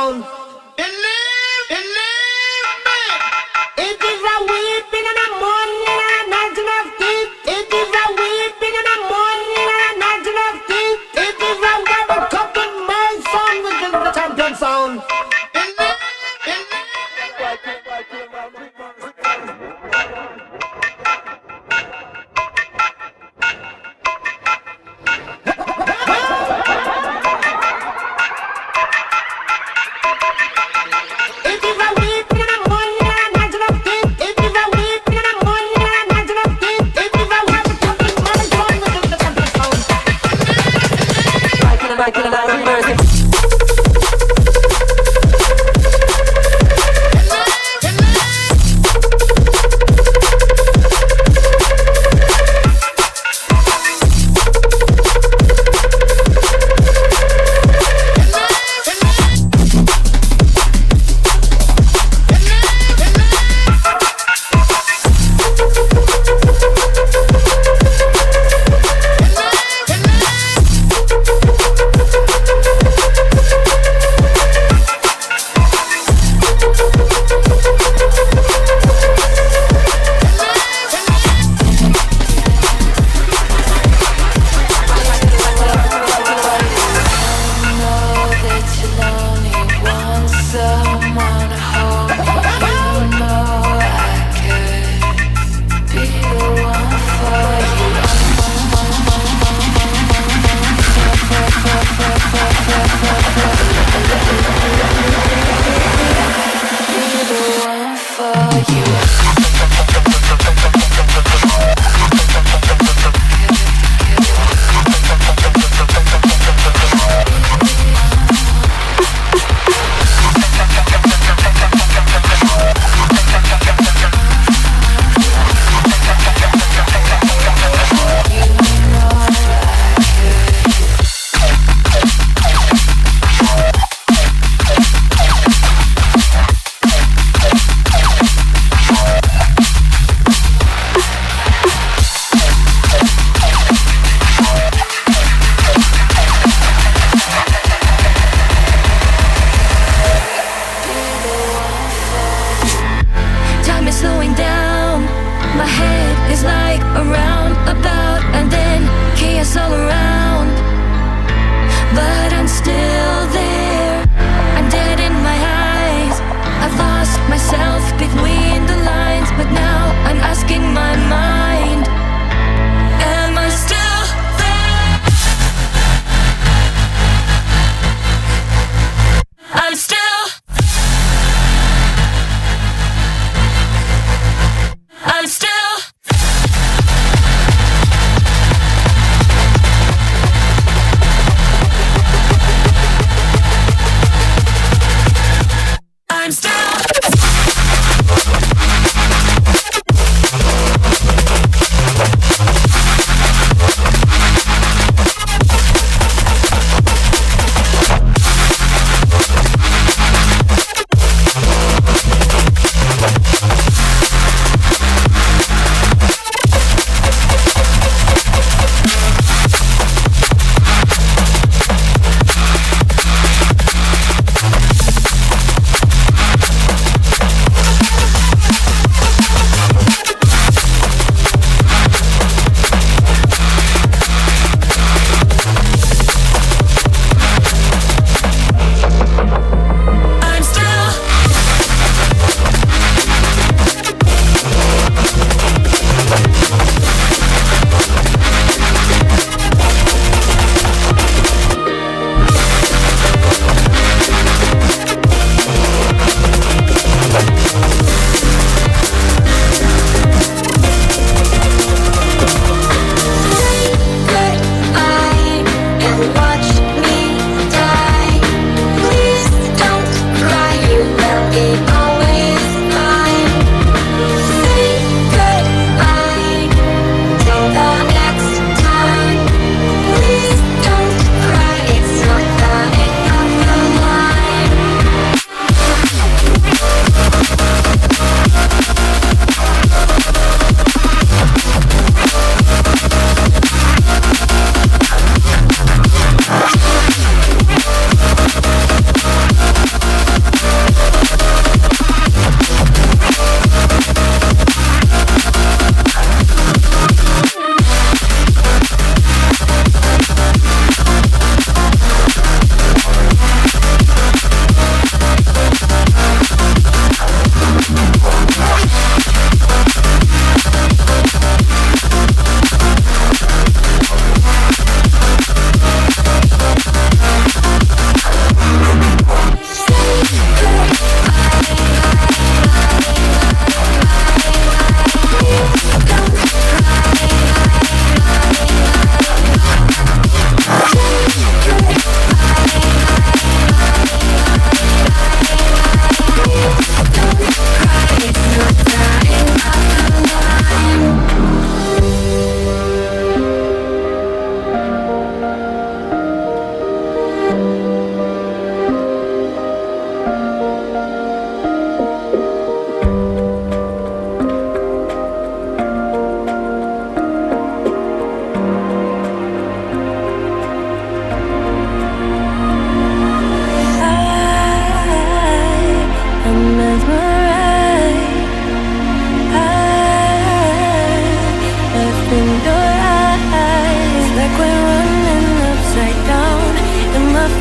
sound. Believe me. It is a weeping in the morning and a gnashing of teeth. It is a weeping in the morning and a gnashing of teeth. It is a rubber cup in my song, which is the champion sound.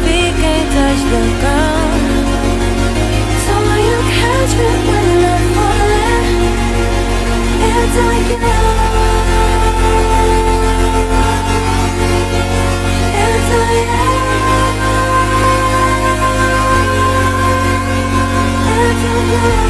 feet can't touch the ground. So will you catch me when I'm falling? It's like you know. It's like you know. It's like you know.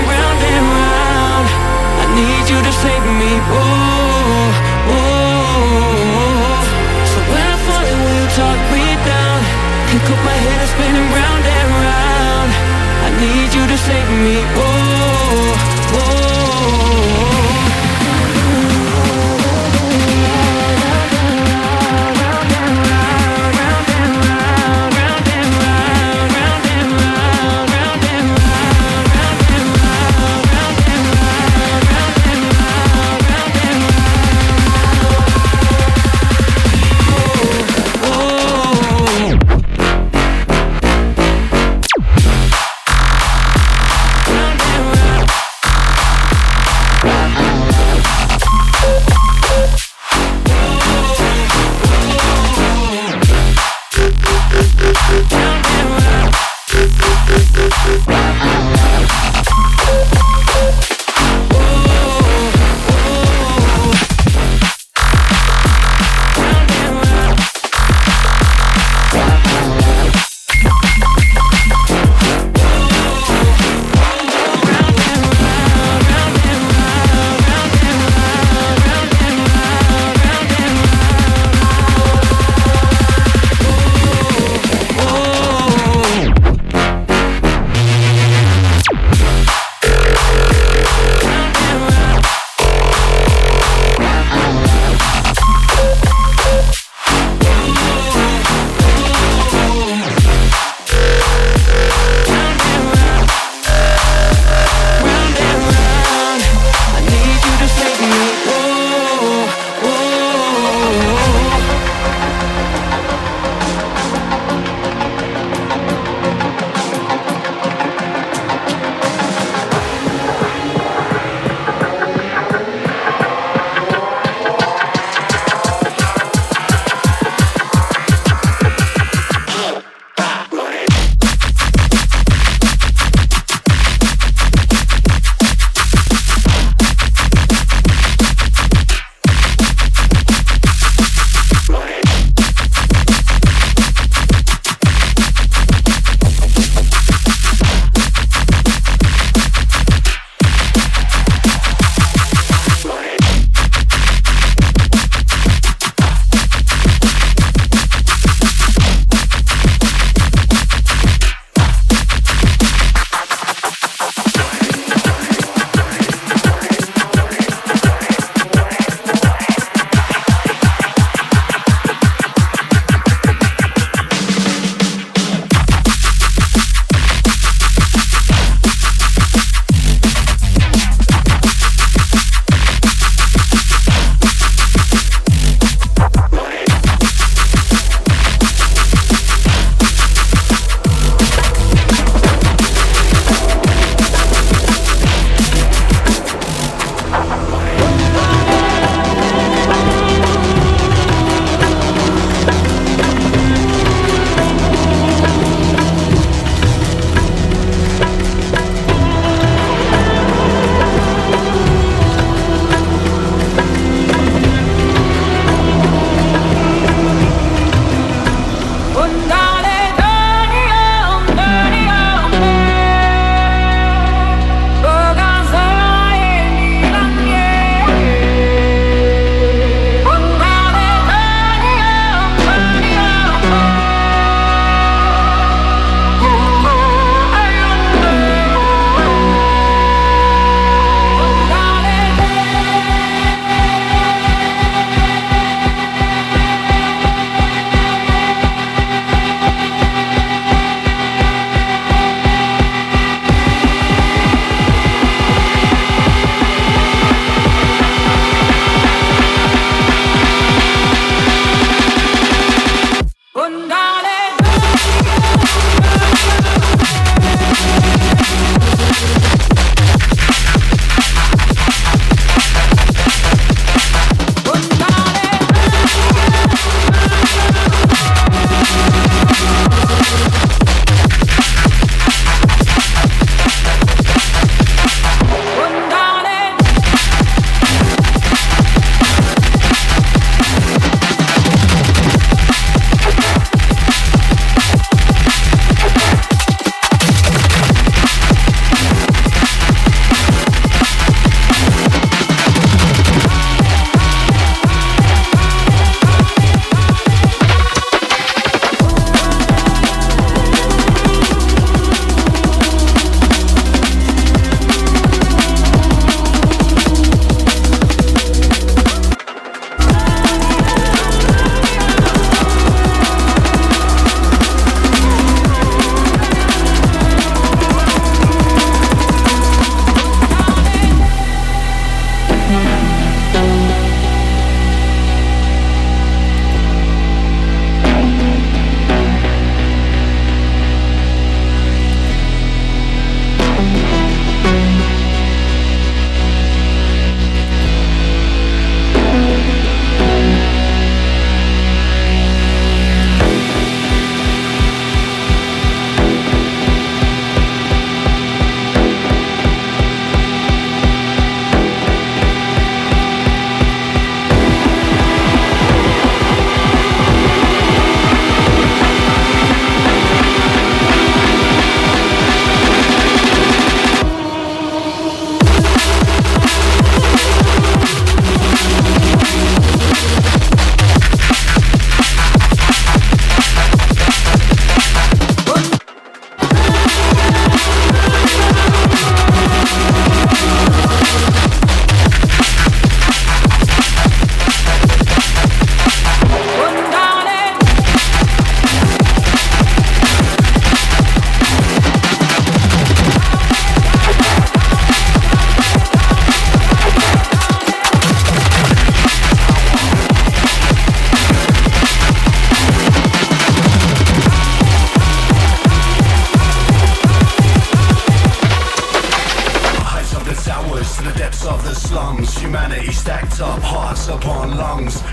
Round and round.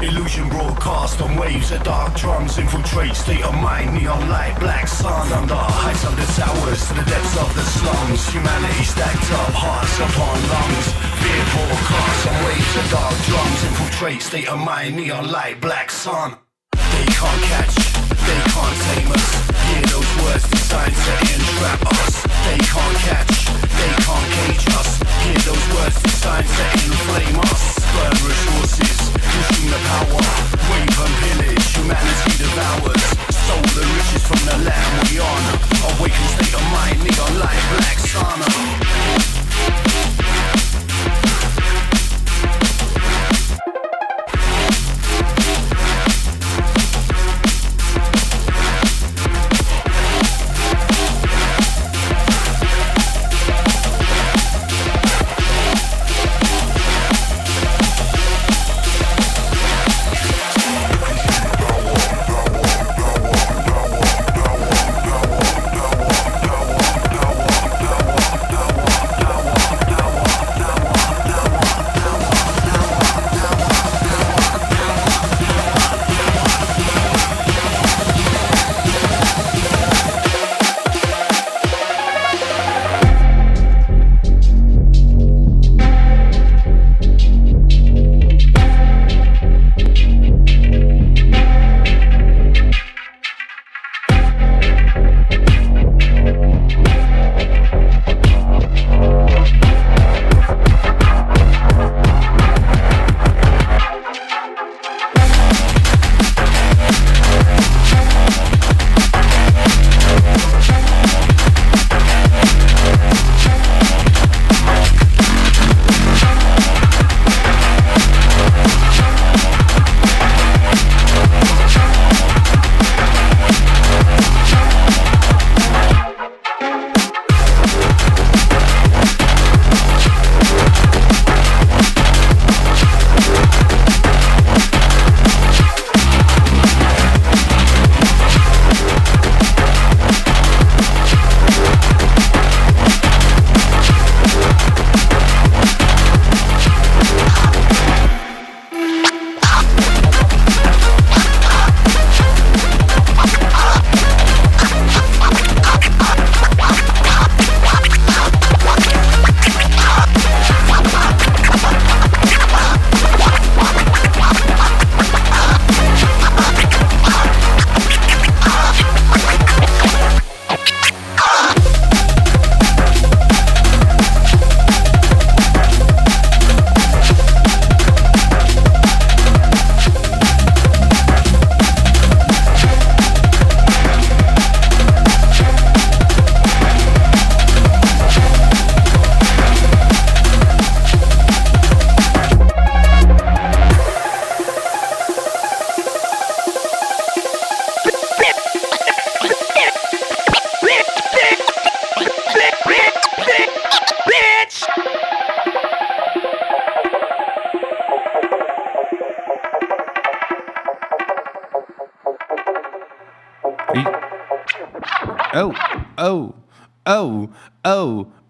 Illusion broadcast on waves of dark drums. Infiltrate state of mind, neon light, black sun. Under heights of the towers to the depths of the slums. Humanity stacked up, hearts upon lungs. Fear broadcast on waves of dark drums. Infiltrate state of mind, neon light, black sun. They can't catch, they can't tame us. Hear those words designed to entrap us. They can't catch, they can't cage us. Hear those words designed to inflame us. Burn resources, consume the power. Rape and pillage, humanity devours. Stole the riches from the land we on. Awaken state of mind, neon light, black sun.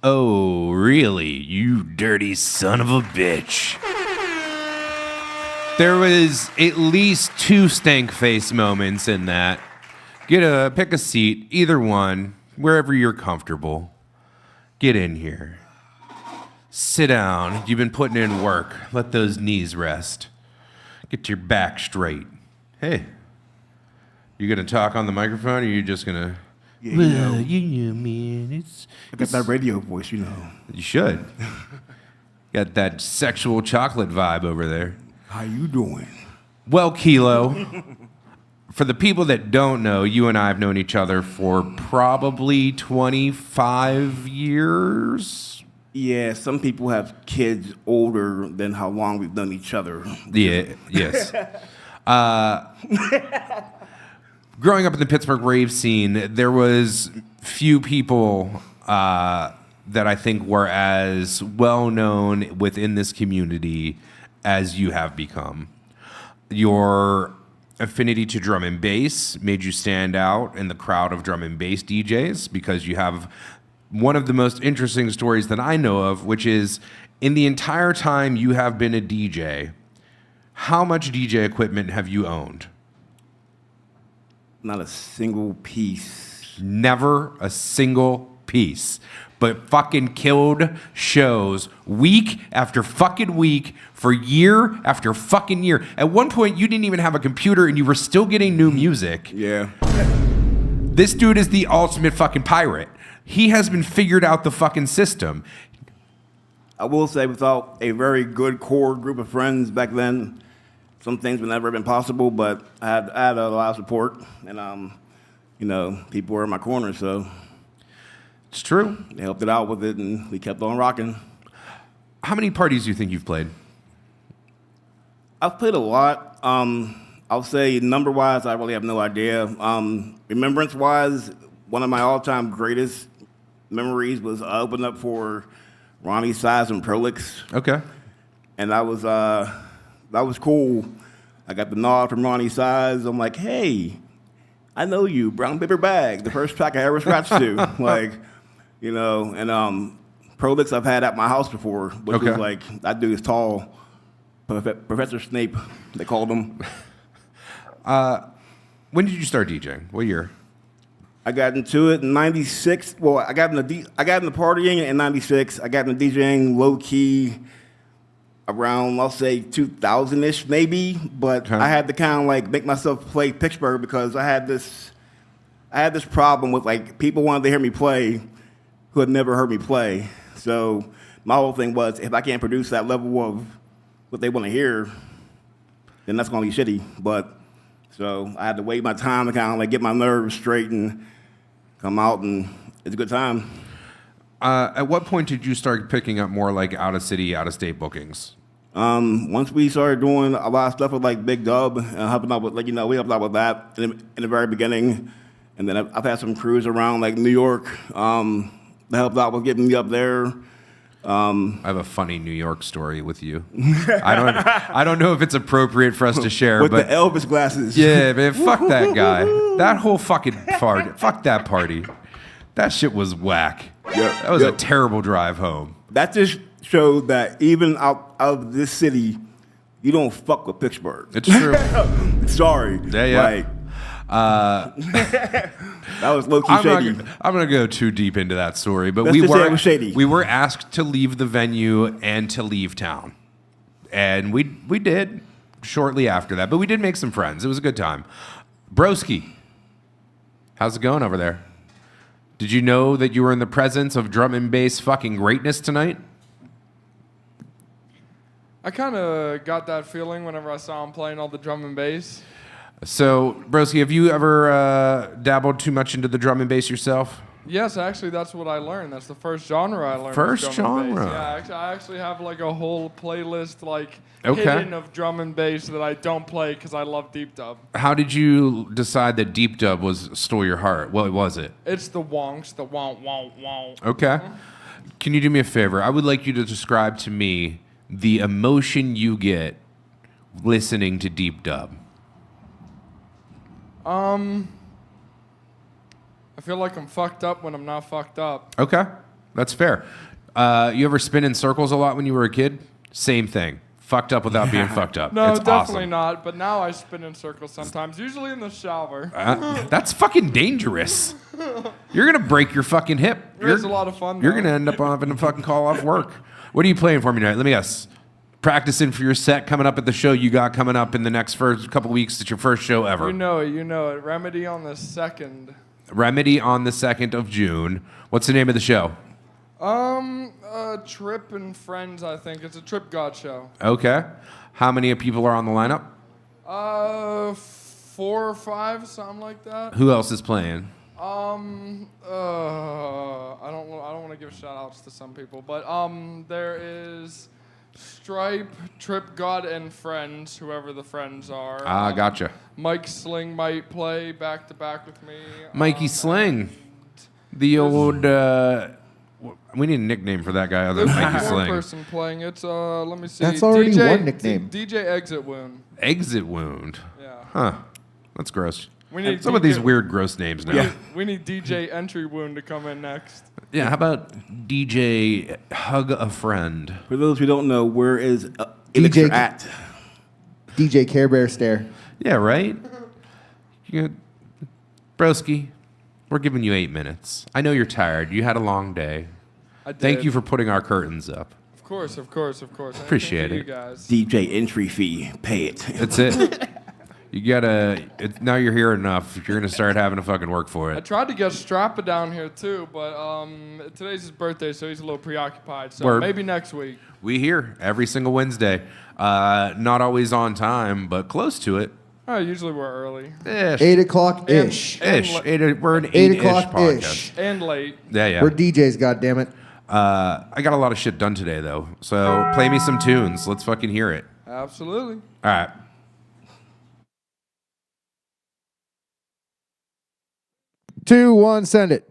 Oh, really? You dirty son of a bitch. There was at least 2 stank face moments in that. Pick a seat, either one, wherever you're comfortable. Get in here. Sit down. You've been putting in work. Let those knees rest. Get your back straight. Hey, you gonna talk on the microphone, or are you just gonna... Yeah, you know, man, I got that radio voice, you know. You should. Got that sexual chocolate vibe over there. How you doing? Well, Kilo, for the people that don't know, you and I have known each other for probably 25 years. Yeah, some people have kids older than how long we've known each other. Yeah, yes. Growing up in the Pittsburgh rave scene, there was few people that I think were as well known within this community as you have become. Your affinity to drum and bass made you stand out in the crowd of drum and bass DJs because you have one of the most interesting stories that I know of, which is in the entire time you have been a DJ, How much DJ equipment have you owned? Not a single piece. Never a single piece. But fucking killed shows week after fucking week for year after fucking year. At one point, you didn't even have a computer and you were still getting new music. Yeah. This dude is the ultimate fucking pirate. He has been figured out the fucking system. I will say, without a very good core group of friends back then, some things would never have been possible, but I had a lot of support, and, people were in my corner, so It's true. they helped it out with it, and we kept on rocking. How many parties do you think you've played? I've played a lot. I'll say number-wise, I really have no idea. Remembrance-wise, one of my all-time greatest memories was opening up for Ronnie Size and Prolix, Okay. and that was cool. I got the nod from Ronnie Size. I'm like, hey, I know you, Brown Paper Bag, the first track I ever scratched to. And Prolix I've had at my house before, which Okay. was like, that dude is tall. Professor Snape, they called him. When did you start DJing? What year? I got into it in '96. Well, I got into partying in '96. I got into DJing low key around, I'll say 2000-ish maybe. But Okay. I had to kind of like make myself play Pittsburgh because I had this problem with like people wanted to hear me play who had never heard me play. So my whole thing was, if I can't produce that level of what they want to hear, then that's gonna be shitty. But so I had to wait my time to kind of like get my nerves straight and come out, and it's a good time. At what point did you start picking up more like out-of-city, out-of-state bookings? Once we started doing a lot of stuff with like Big Dub, helping out with we helped out with that in the very beginning, and then I've had some crews around like New York that helped out with getting me up there. I have a funny New York story with you. I don't know if it's appropriate for us to share, With but the Elvis glasses. yeah, man, fuck that guy. That whole fucking party. Fuck that party. That shit was whack. Yep, That was a yep. terrible drive home. That just showed that even out of this city, you don't fuck with Pittsburgh. It's true. Sorry. Yeah. Like, that was low-key shady. I'm not gonna go too deep into that story, but Let's just say it was shady. we were asked to leave the venue and to leave town, and we did shortly after that. But we did make some friends. It was a good time. Broski, how's it going over there? Did you know that you were in the presence of drum and bass fucking greatness tonight? I kind of got that feeling whenever I saw him playing all the drum and bass. So, Broski, have you ever dabbled too much into the drum and bass yourself? Yes, actually, that's what I learned. That's the first genre I learned. was First drum and bass. genre. Yeah, I actually have like a whole playlist Okay. hidden of drum and bass that I don't play because I love deep dub. How did you decide that deep dub stole your heart? What was it? It's the wonks, the wonk, wonk, wonk. Okay. Can you do me a favor? I would like you to describe to me the emotion you get listening to deep dub. I feel like I'm fucked up when I'm not fucked up. Okay, that's fair. You ever spin in circles a lot when you were a kid? Same thing. Fucked up without being fucked up. No, it's definitely awesome. not. But now I spin in circles sometimes, usually in the shower. That's fucking dangerous. You're gonna break your fucking hip. It's a lot of fun, You're though. gonna end up having to fucking call off work. What are you playing for me tonight? Let me guess. Practicing for your set coming up at the show you got coming up in the next first couple weeks. It's your first show ever. You know it. Remedy on the 2nd. Remedy on the 2nd of June. What's the name of the show? Trip and Friends, I think. It's a Trip God show. Okay. How many people are on the lineup? 4 or 5, something like that. Who else is playing? I don't want to give shout outs to some people, but there is Stripe, Trip God, and Friends, whoever the friends are. Ah, gotcha. Mike Sling might play back to back with me. Mikey Sling. The old, we need a nickname for that guy other than Mikey There's one Sling. person playing it. Let me see. That's already DJ, one nickname. DJ Exit Wound. Exit Wound. Yeah. Huh. That's gross. We need Some of these weird, gross names now. We need DJ Entry Wound to come in next. Yeah, how about DJ Hug a Friend? For those who don't know, where is Elixir DJ at? DJ Care Bear stare. Yeah, right? Broski, we're giving you 8 minutes. I know you're tired. You had a long day. I did. Thank you for putting our curtains up. Of course. Appreciate Anything it. for you guys. DJ entry fee, pay it. That's it. You gotta. Now you're here enough. You're gonna start having to fucking work for I it. tried to get Strappa down here too, but today's his birthday, so he's a little preoccupied. So Word. maybe next week. We here every single Wednesday. Not always on time, but close to it. Usually we're early Ish. 8 o'clock ish. Ish. We're an 8 8-ish o'clock podcast. ish. and late. Yeah. We're DJs, goddammit. I got a lot of shit done today though. So play me some tunes. Let's fucking hear it. Absolutely. All right. 2, 1, send it.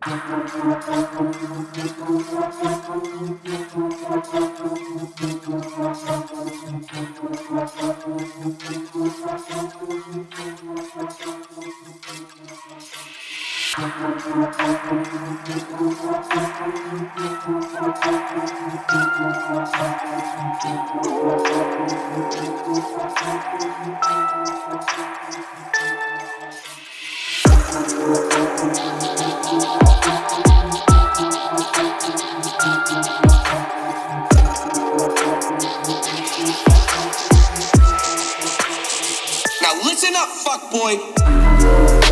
Now listen up, fuckboy.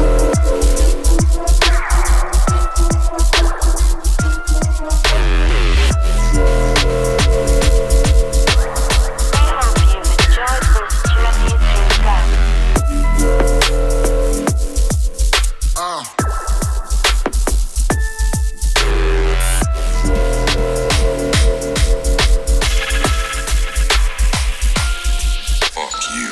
Fuck you.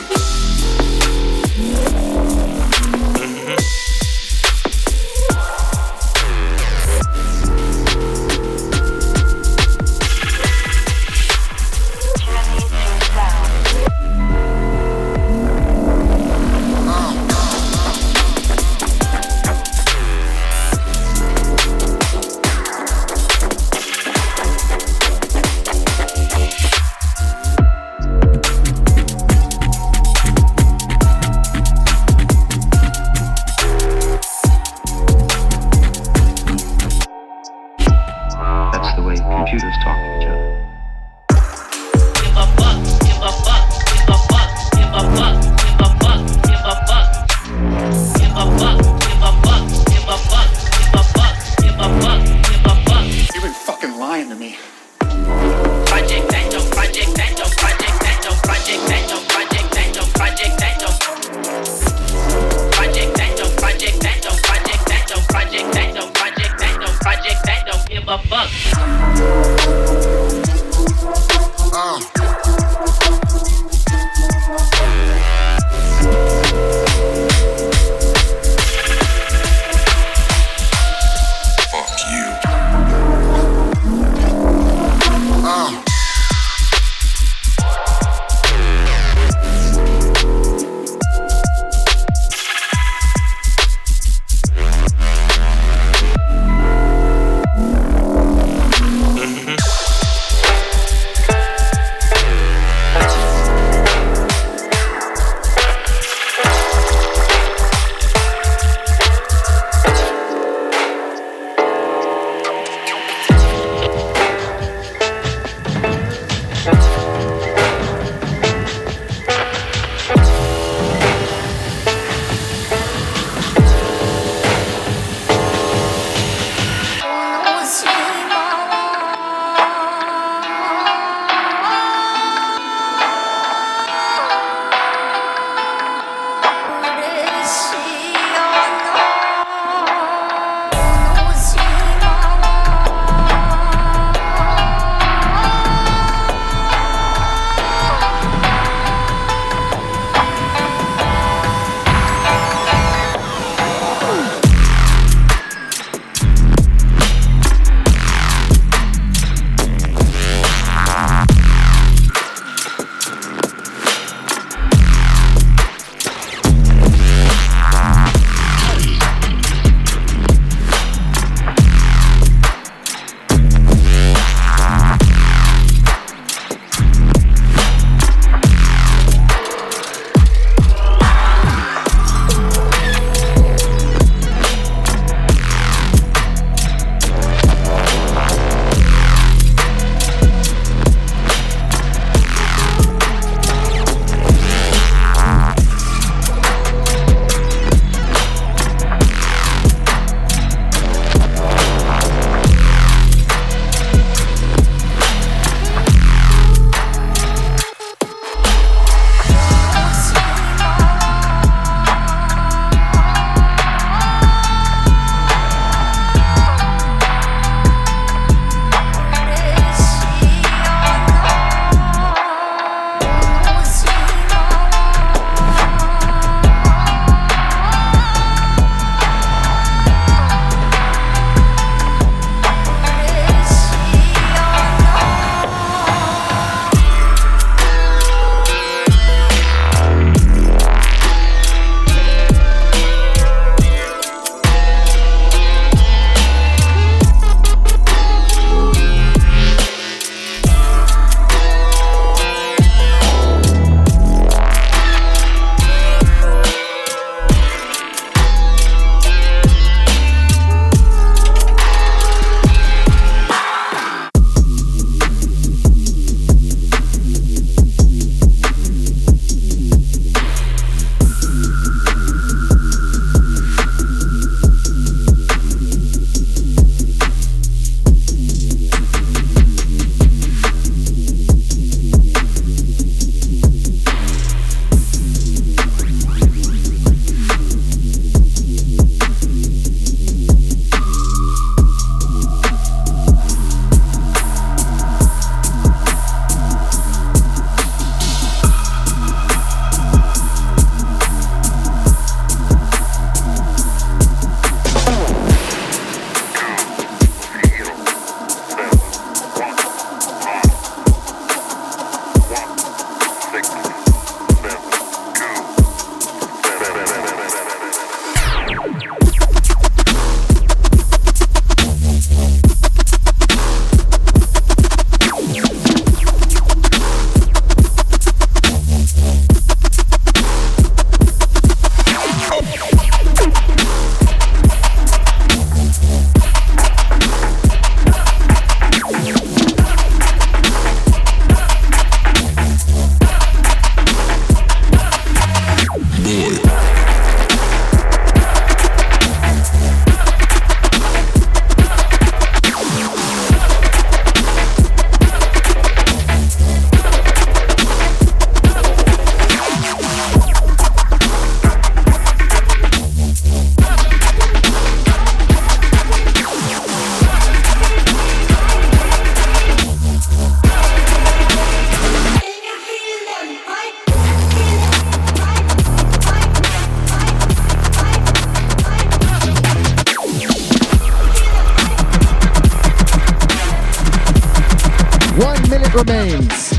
minute remains.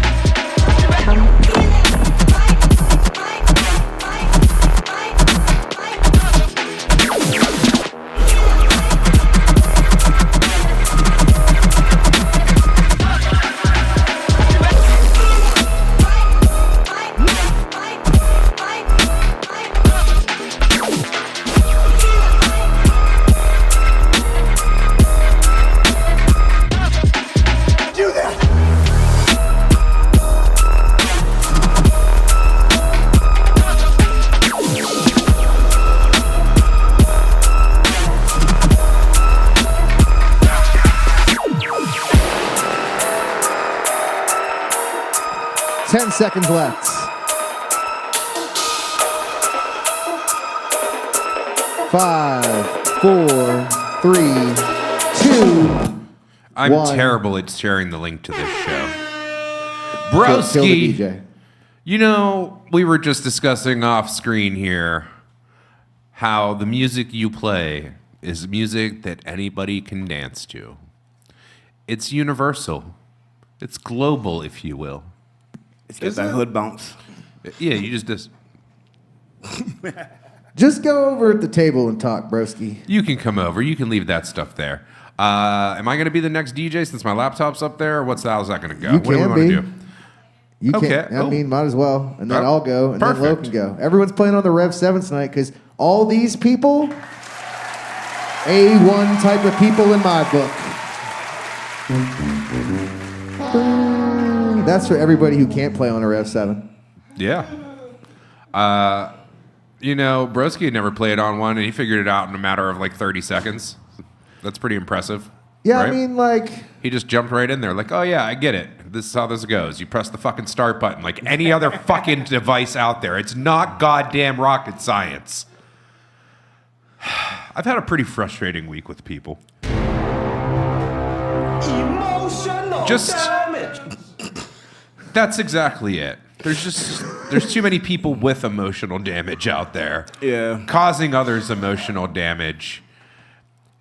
Do that. 10 seconds left. 5, 4, 3, 2. I'm One. terrible at sharing the link to this show. Kill the Broski, DJ. you know, we were just discussing off screen here how the music you play is music that anybody can dance to. It's universal. It's global, if you will. It's got that hood bounce. Yeah, you just Just go over at the table and talk, broski. you can come over. You can leave that stuff there. Am I going to be the next DJ since my laptop's up there? Or how's that going to go? You What do we can want to be. do? You Okay, can't. I cool. mean, might as well. And then Oh, I'll go, and then Lo perfect. can go. Everyone's playing on the Rev 7 tonight because all these people, A1 type of people in my book. That's for everybody who can't play on a Rev 7. Yeah. You know, Broski had never played on one, and he figured it out in a matter of like 30 seconds. That's pretty impressive. Yeah, right? I mean, like, He just jumped right in there, like, oh yeah, I get it. This is how this goes. You press the fucking start button like any other fucking device out there. It's not goddamn rocket science. I've had a pretty frustrating week with people. Emotional Just- damage. That's exactly it. There's too many people with emotional damage out there. Yeah. Causing others emotional damage.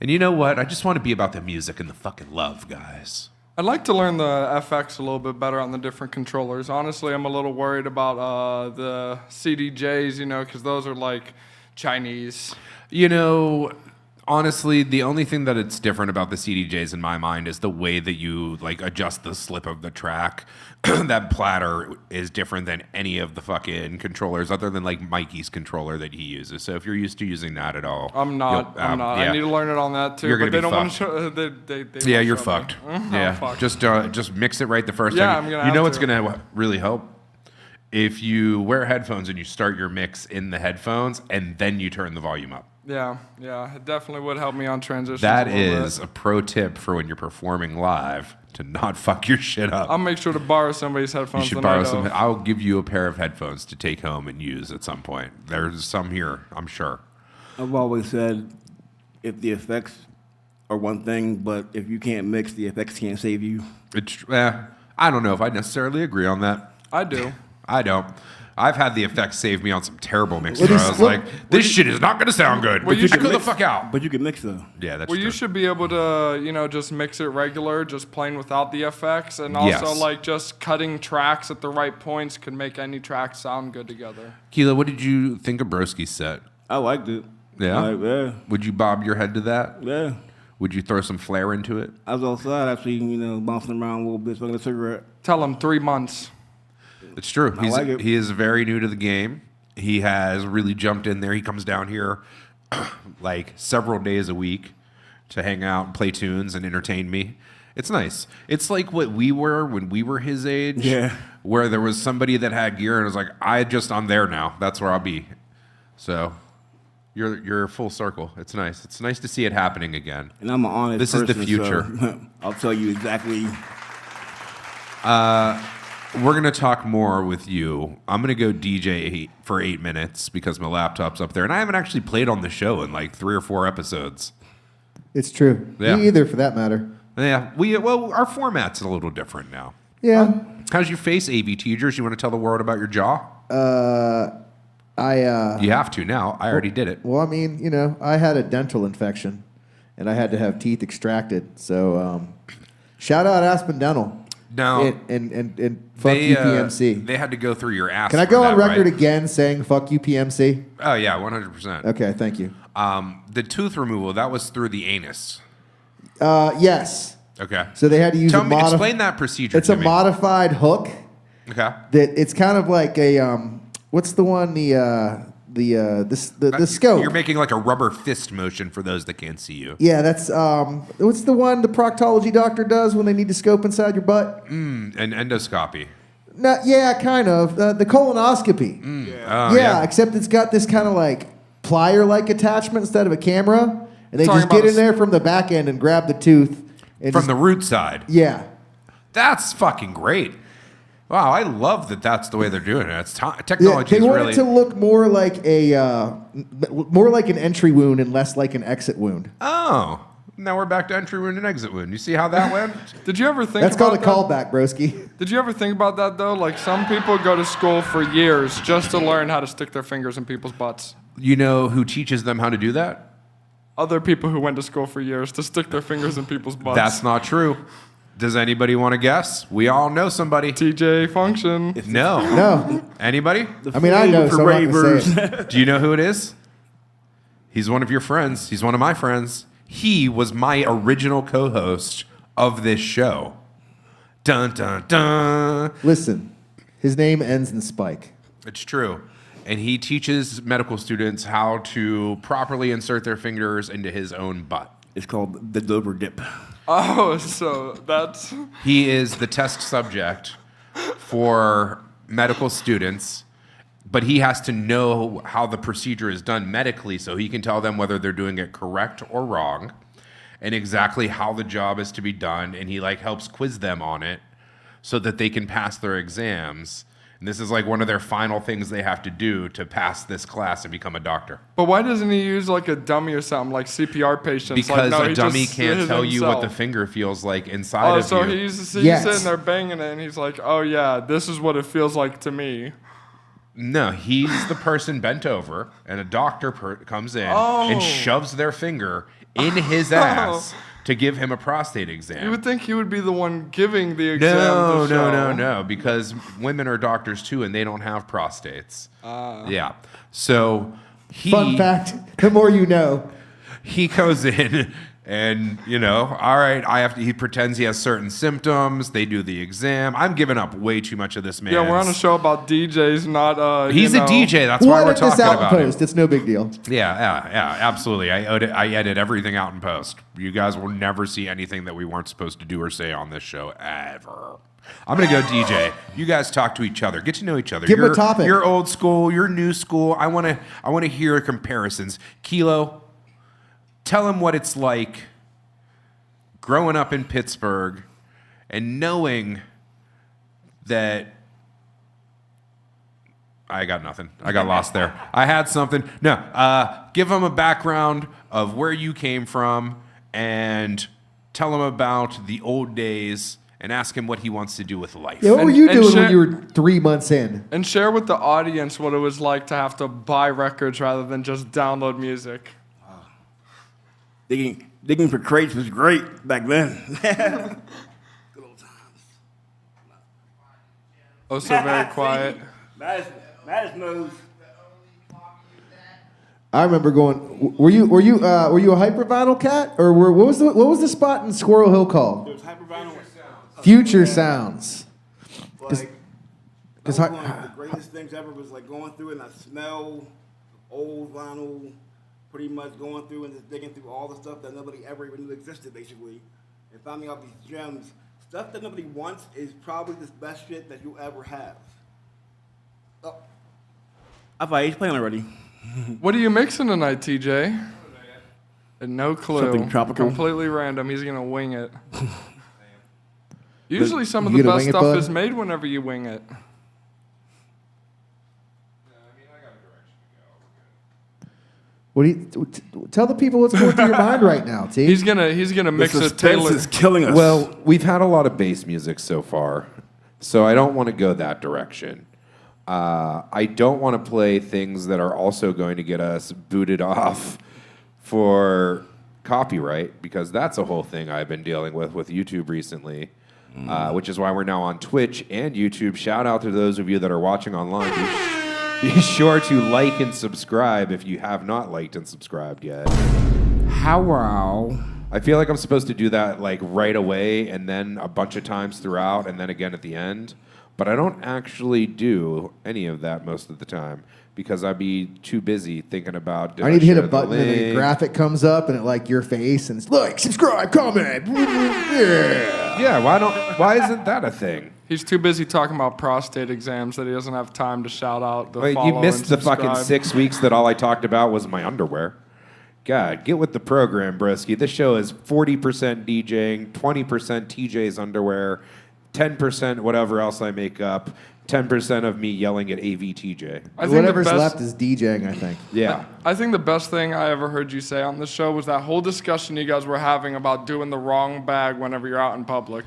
And you know what? I just want to be about the music and the fucking love, guys. I'd like to learn the FX a little bit better on the different controllers. Honestly, I'm a little worried about the CDJs, you know, because those are like Chinese. You know, honestly, the only thing that it's different about the CDJs in my mind is the way that you like adjust the slip of the track. That platter is different than any of the fucking controllers other than like Mikey's controller that he uses. So if you're used to using that at all, I'm not. I'm not. yeah. I need to learn it on that too. You're but gonna they be don't want to fucked. show. They Yeah, won't you're show me. fucked. I'm Yeah, fucked. just mix it right the first Yeah, time. I'm gonna You know have what's to. gonna really help? If you wear headphones and you start your mix in the headphones and then you turn the volume up. Yeah, it definitely would help me on transitions. That a little is bit. a pro tip for when you're performing live to not fuck your shit up. I'll make sure to borrow somebody's headphones. You should the borrow night some. of. I'll give you a pair of headphones to take home and use at some point. There's some here, I'm sure. I've always said if the effects are one thing, but if you can't mix, the effects can't save you. I don't know if I necessarily agree on that. I do. I don't. I've had the effects save me on some terrible mixes. What Where is- I was what- like, this shit is not going to sound good. Well, you should Chill the mix- fuck out. But you can mix though. Yeah, that's Well, true. you should be able to, you know, just mix it regular, just plain without the effects, and also Yes. like just cutting tracks at the right points can make any track sound good together. Keela, what did you think of Broski's set? I liked it. Yeah? Yeah. Would you bob your head to that? Yeah. Would you throw some flair into it? I was outside actually, bouncing around a little bit, smoking a cigarette. Tell him 3 months. It's true. I like it. He is very new to the game. He has really jumped in there. He comes down here like several days a week to hang out and play tunes and entertain me. It's nice. It's like what we were when we were his age. Yeah. Where there was somebody that had gear and was like, I'm there now. That's where I'll be. So you're full circle. It's nice. It's nice to see it happening again. And I'm an honest This is the person, future. so I'll tell you exactly. We're going to talk more with you. I'm going to go DJ for 8 minutes because my laptop's up there. And I haven't actually played on the show in like 3 or 4 episodes. it's true. Yeah. Me either, for that matter. Yeah, our format's a little different now. Yeah. How's your face, AV Teachers? You want to tell the world about your jaw? You have to now. I already did it. Well, I mean, I had a dental infection, and I had to have teeth extracted. So, shout out Aspen Dental. No. And fuck UPMC. They had to go through your ass. Can I for go that, on record right? again saying fuck UPMC? Oh yeah, 100%. Okay, thank you. The tooth removal, that was through the anus. Yes. Okay. So they had to use explain that procedure. It's to a me. modified hook. Okay. That it's kind of like a what's the one the scope. You're making like a rubber fist motion for those that can't see you. Yeah, that's what's the one the proctology doctor does when they need to scope inside your butt? An endoscopy. No, yeah, kind of the colonoscopy. Oh, Yeah, except it's got this kind of like plier-like attachment instead of a camera, and they Talking just get about in there from the back end and grab the tooth. And From just- the root side. yeah. That's fucking great. Wow, I love that that's the way they're doing it. It's technology They is want really... it to look more like more like an entry wound and less like an exit wound. Oh, now we're back to entry wound and exit wound. You see how that went? Did you ever think That's about called a that? callback, broski. Did you ever think about that though? Like some people go to school for years just to learn how to stick their fingers in people's butts. You know who teaches them how to do that? Other people who went to school for years to stick their fingers in people's butts. That's not true. Does anybody want to guess? We all know somebody. TJ Function. No. No. Anybody? I mean, I know, for so I'm not gonna ravers. say it. Do you know who it is? He's one of your friends. He's one of my friends. He was my original co-host of this show. Dun, dun, dun. Listen, his name ends in Spike. It's true. And he teaches medical students how to properly insert their fingers into his own butt. It's called the Dover dip. Oh, so that's He is the test subject for medical students, but he has to know how the procedure is done medically so he can tell them whether they're doing it correct or wrong and exactly how the job is to be done. And he like helps quiz them on it so that they can pass their exams. And this is like one of their final things they have to do to pass this class and become a doctor. But why doesn't he use like a dummy or something like CPR patients? Because like, no, a he dummy just can't hit tell you what the himself. finger feels like inside Oh, of so you. he's Yes. sitting there banging it, and he's like, "Oh yeah, this is what it feels like to me." No, he's the person bent over, and a doctor comes in Oh. and shoves their finger in his ass to give him a prostate exam. You would think he would be the one giving the exam. No, to show. no, because women are doctors too, and they don't have prostates. Yeah. So Fun fact: the more you know. he goes in and, all right, he pretends he has certain symptoms. They do the exam. I'm giving up way too much of this man. Yeah, we're on a show about DJs, not. He's a DJ. That's We'll why we're edit this talking out in about it. post. It's no big deal. Yeah, absolutely. I edit everything out in post. You guys will never see anything that we weren't supposed to do or say on this show ever. I'm gonna go DJ. You guys talk to each other. Get to know each other. Give 'em a topic. You're old school. You're new school. I wanna hear comparisons. Kilo, tell him what it's like growing up in Pittsburgh and knowing that. I got nothing. I got lost there. I had something. No, give him a background of where you came from and tell him about the old days and ask him what he wants to do with life. Yeah, what And- were you and doing share- when you were 3 months in? And share with the audience what it was like to have to buy records rather than just download music. Digging for crates was great back then. Good old times. Oh, so very quiet. Mattis knows. I remember going. Were you a hypervinyl cat, or what was the spot in Squirrel Hill called? It was hypervinyl. Future Sounds. Like, Cause that was one of the greatest things ever was like going through and I smell old vinyl, pretty much going through and just digging through all the stuff that nobody ever even knew existed, basically, and finding all these gems. Stuff that nobody wants is probably the best shit that you'll ever have. Oh. I thought he's playing already. What are you mixing tonight, TJ? No clue. Something tropical. Completely random. He's gonna wing it. Usually, some of You the gonna best wing it, stuff bud? is made whenever you wing it. What do you tell the people what's going through your mind right now, T? He's gonna mix The a suspense Taylor. is killing us. Well, we've had a lot of bass music so far, so I don't want to go that direction. I don't want to play things that are also going to get us booted off for copyright, because that's a whole thing I've been dealing with YouTube recently. which is why we're now on Twitch and YouTube. Shout out to those of you that are watching online. Be sure to like and subscribe if you have not liked and subscribed yet. Hello. I feel like I'm supposed to do that like right away and then a bunch of times throughout and then again at the end. But I don't actually do any of that most of the time because I'd be too busy thinking about. I need to hit a share the button and a link? graphic comes up and it like your face and it's like, subscribe, comment. Yeah. Yeah, why isn't that a thing? He's too busy talking about prostate exams that he doesn't have time to shout out the Wait, follow you missed and the fucking subscribe. 6 weeks that all I talked about was my underwear. God, get with the program, broski. This show is 40% DJing, 20% TJ's underwear, 10% whatever else I make up, 10% of me yelling at AVTJ. I think Whatever's the best, left is DJing, I think. Yeah. I think the best thing I ever heard you say on the show was that whole discussion you guys were having about doing the wrong bag whenever you're out in public.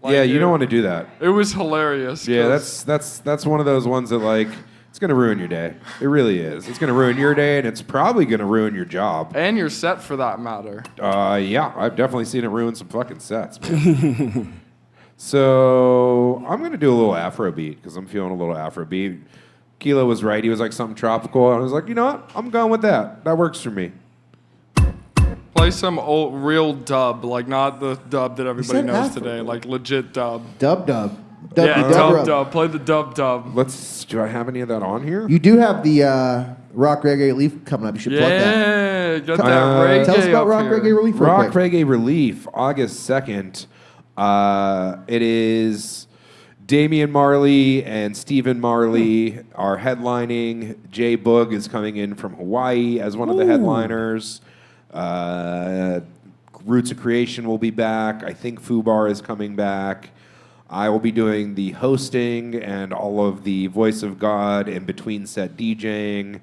Like, Yeah, you don't want to do that. It was hilarious. Yeah, 'cause that's one of those ones that like it's gonna ruin your day. It really is. It's gonna ruin your day, and it's probably gonna ruin your job. and you're set for that matter. Yeah, I've definitely seen it ruin some fucking sets. Man. So I'm gonna do a little Afrobeat because I'm feeling a little Afrobeat. Kilo was right. He was like something tropical. I was like, you know what? I'm going with that. That works for me. Play some old real dub, like not the dub that everybody said knows Afro. today, like legit dub. Dub. Yeah, Dub. dub. Play the dub. Do I have any of that on here? You do have the Rock Reggae Relief coming up. You should plug that. Yeah, get that Uh, reggae Tell us about up Rock here. Reggae Relief real Rock quick. Reggae Relief, August 2nd. It is Damian Marley and Stephen Marley are headlining. Jay Boog is coming in from Hawaii as one of the headliners. Roots of Creation will be back. I think Fubar is coming back. I will be doing the hosting and all of the voice of God in between set DJing.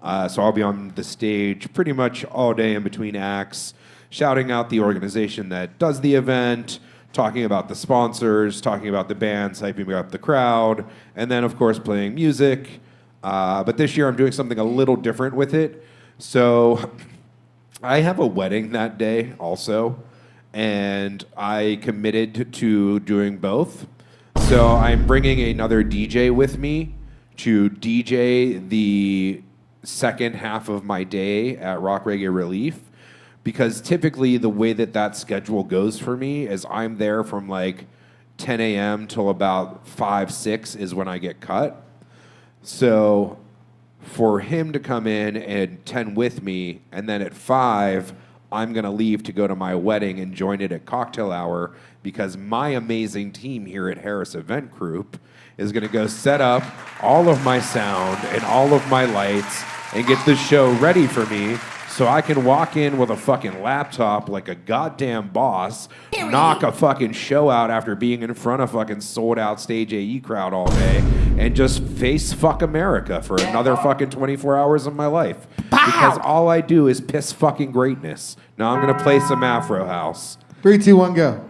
So I'll be on the stage pretty much all day in between acts, shouting out the organization that does the event, talking about the sponsors, talking about the bands, hyping up the crowd, and then, of course, playing music. But this year I'm doing something a little different with it. So I have a wedding that day also, and I committed to doing both. So I'm bringing another DJ with me to DJ the second half of my day at Rock Reggae Relief, because typically the way that schedule goes for me is I'm there from like 10 a.m. till about 5, 6 is when I get cut. So for him to come in at 10 with me, and then at 5, I'm going to leave to go to my wedding and join it at cocktail hour, because my amazing team here at Harris Event Group is going to go set up all of my sound and all of my lights and get the show ready for me so I can walk in with a fucking laptop like a goddamn boss, knock a fucking show out after being in front of fucking sold out Stage AE crowd all day, and just face fuck America for another fucking 24 hours of my life. Because all I do is piss fucking greatness. Now I'm gonna play some Afro House. 3, 2, 1, go.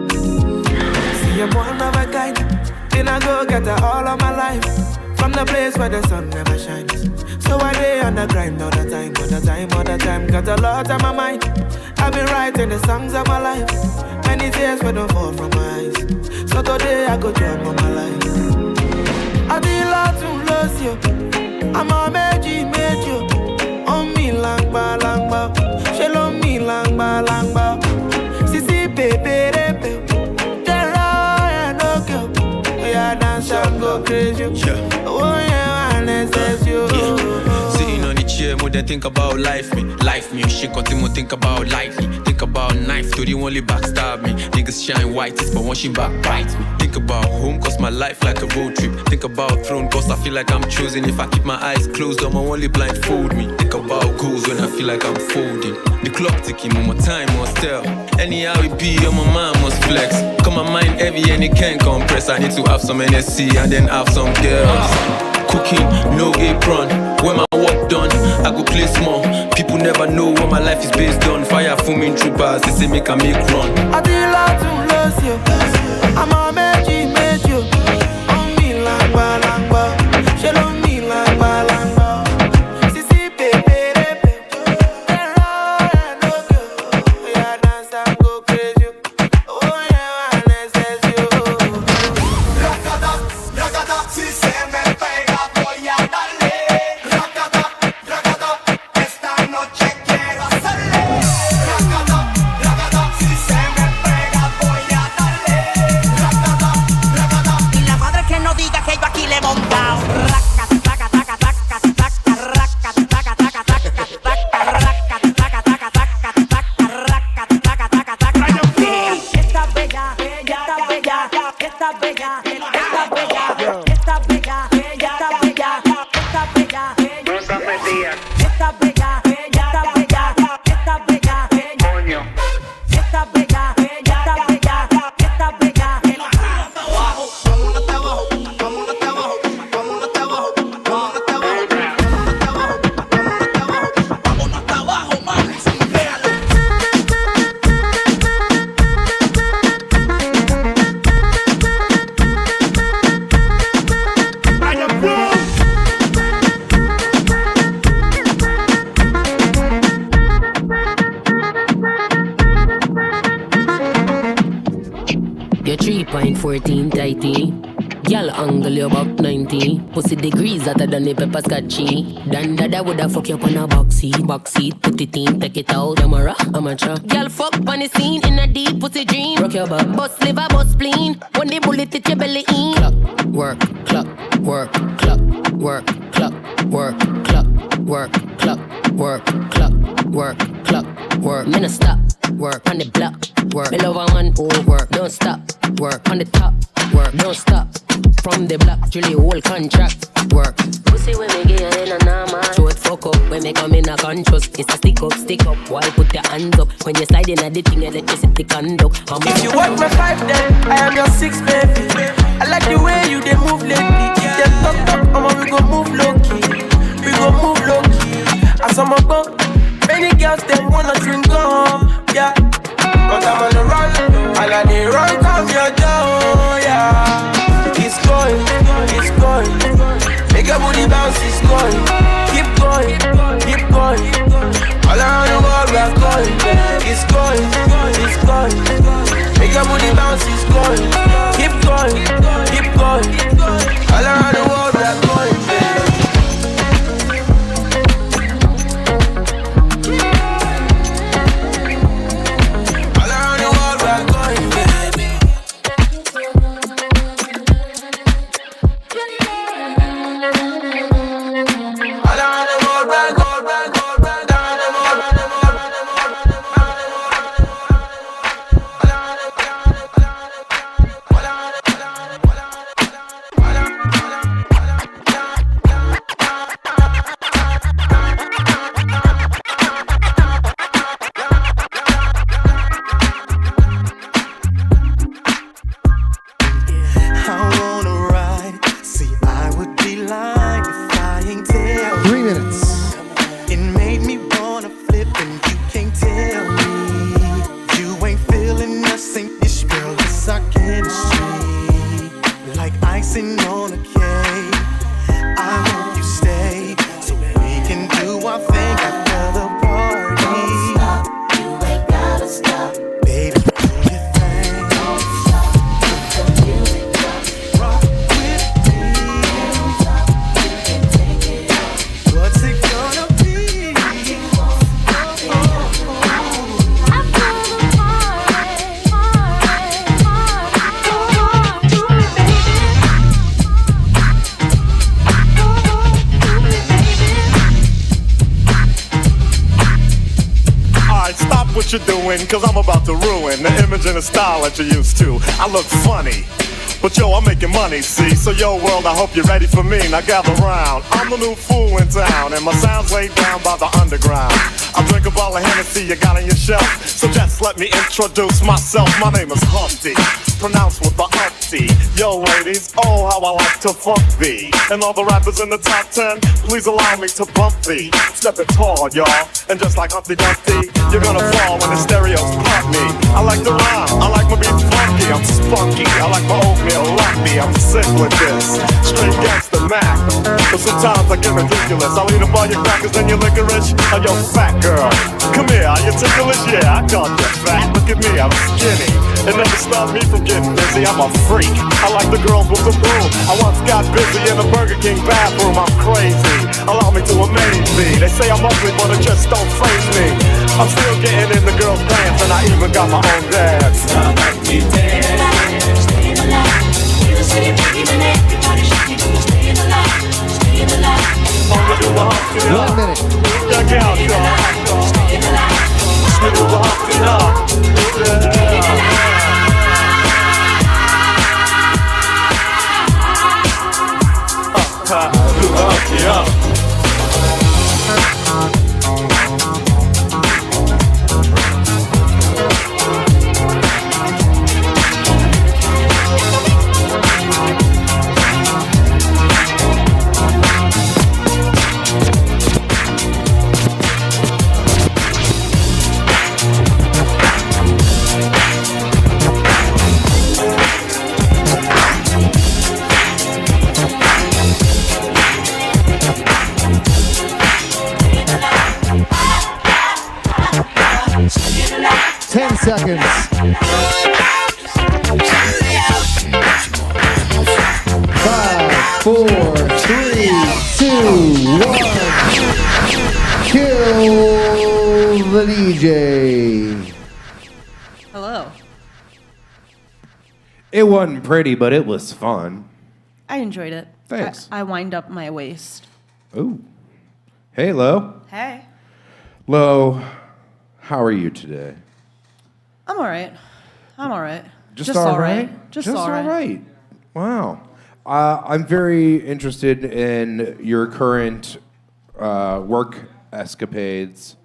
See, I'm one of a kind. Then I go get her all of my life. From the place where the sun never shines. So I lay on the grind all the time, all the time, all the time. Got a lot on my mind. I've been writing the songs of my life. Many tears will don't fall from my eyes. So today I go drop on my life. I did lot to lose you. I'm a magic, you. On me lang ba. She love me lang ba. Sisi baby, dance and go crazy. Oh yeah, I you. Sitting on the chair, more than think about life me. Shit continue think about lightly. Think about knife, to the only backstab me. Niggas shine white, but one she back bites me. Think about home, cause my life like a road trip. Think about throne, cause I feel like I'm choosing. If I keep my eyes closed, I'ma only blindfold me. Think about goals when I feel like I'm folding. The clock ticking, on my time must tell. Anyhow it be, on my mind must flex. Cause my mind heavy and it can't compress. I need to have some NSC and then have some girls. Cooking, no apron. When my work done, I go play small. People never know what my life is based on. Fire fuming troopers, they say make a make run. I feel like to lose you. I'm a magic, you. On me like balangba. She don't me like balangba. Sisi baby, yeah, dance and go crazy. Oh yeah, I necess you. Rakata, rakata, si se me pega voy a darle. Rakata, rakata, esta noche quiero hacerle. Rakata, rakata, si se me pega voy a darle. Rakata, rakata. Y la madre que no diga que yo aquí le he montado. Esta bella, esta bella, esta bella, esta bella, esta bella, esta bella, esta bella, esta bella, esta bella, esta bella, esta bella, esta bella, esta bella. You're 3.14 tighty. Y'all angle you about 90. Pussy degrees hotter than the pepper scotchy. Dan dada woulda fuck you up on a box seat, put it in, take it out. Camera, amateur. Y'all fuck on the scene in a deep pussy dream. Rock your back, bust liver, bust spleen. When the bullet hit your belly in. Clock, work, clock, work, clock, work, clock, work, clock, work, clock, work, clock, work. Me no stop, work on the block, work. Me love a man who work, don't stop, work on the top, work, don't stop. From the block, truly whole contract, work. Pussy when me get in a normal. Show it fuck up when me come in a conscious. It's a stick up. Why put your hands up when you slide in a the thing electricity conduct? If you want my 5 then I am your 6 baby. I like the way you they move lately. Them top, we go move low key. We go move low key. As I'm go, many girls them wanna drink on, yeah. But I'm on the run, and I need run come your door, yeah. It's going. Make your booty bounce, it's going. Keep going. All around the world we are going. It's going. Make your booty bounce, it's going. Keep going. All around the world we are going, baby. All around the world we are going, baby. All around the world we are going. What you're doing, cause I'm about to ruin the image and the style that you're used to. I look funny, but yo, I'm making money, see? So yo world, I hope you're ready for me. Now gather round, I'm the new fool in town, and my sound's laid down by the underground. I drink a bottle of Hennessy you got on your shelf. So just let me introduce myself. My name is Humpty, pronounced with the umpty. Yo, ladies, oh, how I like to funk thee. And all the rappers in the top 10, please allow me to bump thee. Step it tall, y'all, and just like Humpty Dumpty, you're gonna fall when the stereos pop me. I like to rhyme, I like my beats funky, I'm spunky. I like my oatmeal lumpy, I'm sick with this. Straight gangsta Mac, but sometimes I get ridiculous. I'll eat up all your crackers and your licorice. Oh, yo, fat girl, come here, are you ticklish? Yeah, I called you fat. Look at me, I'm skinny. It never stopped me from getting busy. I'm a freak. I like the girls with the boom. I once got busy in the Burger King bathroom. I'm crazy. Allow me to amaze me. They say I'm ugly, but it just don't faze me. I'm still getting in the girls' pants, and I even got my own dance. One minute. Check out, y'all. Yeah. 10 seconds. 5, 4, 3, 2, 1. Kill the DJ. Hello. It wasn't pretty, but it was fun. I enjoyed it. Thanks. I wind up my waist. Ooh. Hey, Lo. Hey. Lo, how are you today? I'm all right. I'm all right. Just all right? Just all right. Wow. I'm very interested in your current work escapades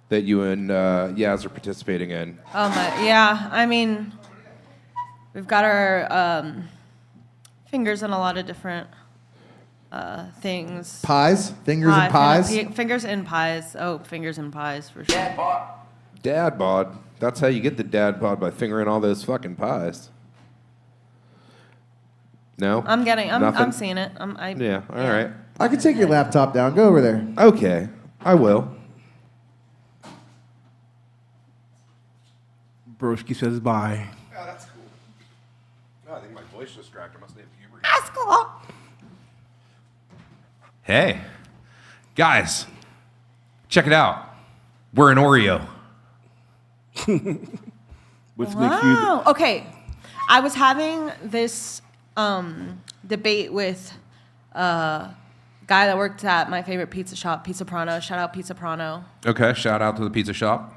that you and Yaz are participating in. Yeah, I mean, we've got our fingers in a lot of different things. Pies? Fingers and pies? Fingers in pies. Oh, fingers in pies for sure. Dad bod. That's how you get the dad bod, by fingering all those fucking pies. No? I'm Nothing? seeing it. Yeah, all right. I can take your laptop down. Go over there. Okay, I will. Broski says bye. Oh, that's cool. Oh, I think my voice just cracked. I must have puberty. That's cool. Hey, guys, check it out. We're an Oreo. Which makes you Wow. Okay. I was having this debate with a guy that worked at my favorite pizza shop, Pizza Prano. Shout out Pizza Prano. Okay, shout out to the pizza shop.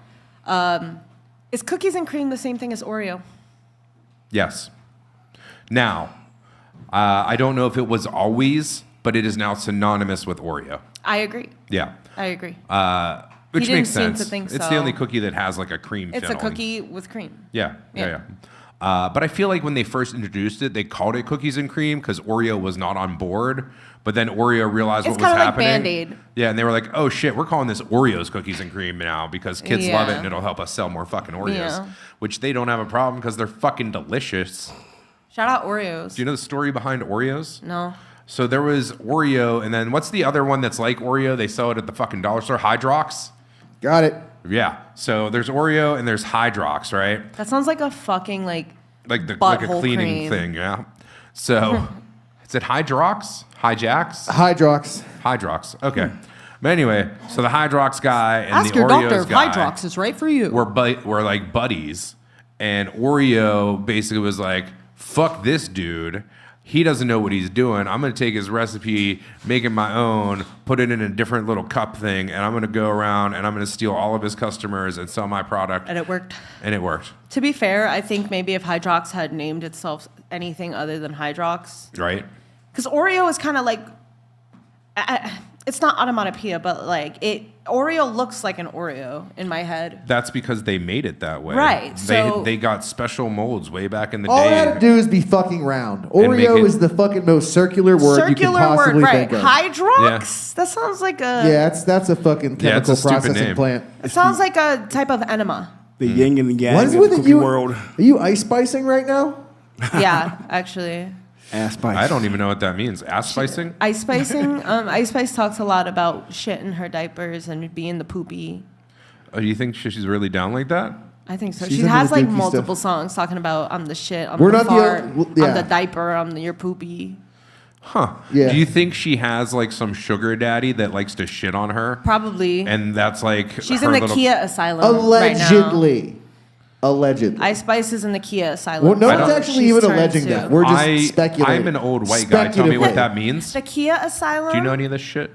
Is cookies and cream the same thing as Oreo? Yes. Now, I don't know if it was always, but it is now synonymous with Oreo. I agree. Yeah. I agree. Which He makes didn't seem sense. to think It's so. the only cookie that has like a cream It's a filling. cookie with cream. Yeah. Yeah. But I feel like when they first introduced it, they called it cookies and cream because Oreo was not on board. But then Oreo realized It's what was kinda like happening. Band-Aid. Yeah, and they were like, "Oh shit, we're calling this Oreos cookies and cream now because kids love it Yeah. and it'll help us sell more fucking Oreos." Yeah. Which they don't have a problem because they're fucking delicious. Shout out Oreos. Do you know the story behind Oreos? No. So there was Oreo, and then what's the other one that's like Oreo? They sell it at the fucking dollar store. Hydrox. Got it. Yeah. So there's Oreo and there's Hydrox, right? That sounds like a fucking like Like a butthole cleaning cream. thing, yeah. So is it Hydrox? Hijacks? Hydrox. Hydrox. Okay. But anyway, so the Hydrox guy and Ask the your Oreos doctor if guy Hydrox is right for you. were like buddies, and Oreo basically was like, "Fuck this dude. He doesn't know what he's doing. I'm gonna take his recipe, make it my own, put it in a different little cup thing, and I'm gonna go around and I'm gonna steal all of his customers and sell my product." And it worked. And it worked. To be fair, I think maybe if Hydrox had named itself anything other than Hydrox, Right? because Oreo is kind of like, it's not onomatopoeia, but like Oreo looks like an Oreo in my head. That's because they made it that way. Right, so- They got special molds way back in the All I day. had to do is be fucking round. make Oreo it- is the fucking most circular word you can possibly right? think of. Hydrox. That sounds like a. Yeah, that's a fucking Yeah, it's chemical a stupid processing name. plant. It sounds like a type of enema. The yin and the yang What of is the with it? cookie You, world. are you ice spicing right now? Yeah, actually. Ass spice. I don't even know what that means. Ass spicing? Ice Spicing. Ice Spice talks a lot about shit in her diapers and being the poopy. Oh, do you think she's really down like that? I think so. She's She into has the like dookie multiple stuff. songs talking about I'm the shit, I'm We're the not the fart, only- yeah. I'm the diaper, you're poopy. Huh. Yeah. Do you think she has like some sugar daddy that likes to shit on her? Probably. And that's like She's her in the little- Kia asylum right now. Allegedly. Allegedly. Ice Spice is in the Kia asylum. Well, no I one's don't- actually She's even turned alleging to- that. We're just speculating. I'm an old white guy. Tell me what that means. The Kia asylum. Do you know any of this shit?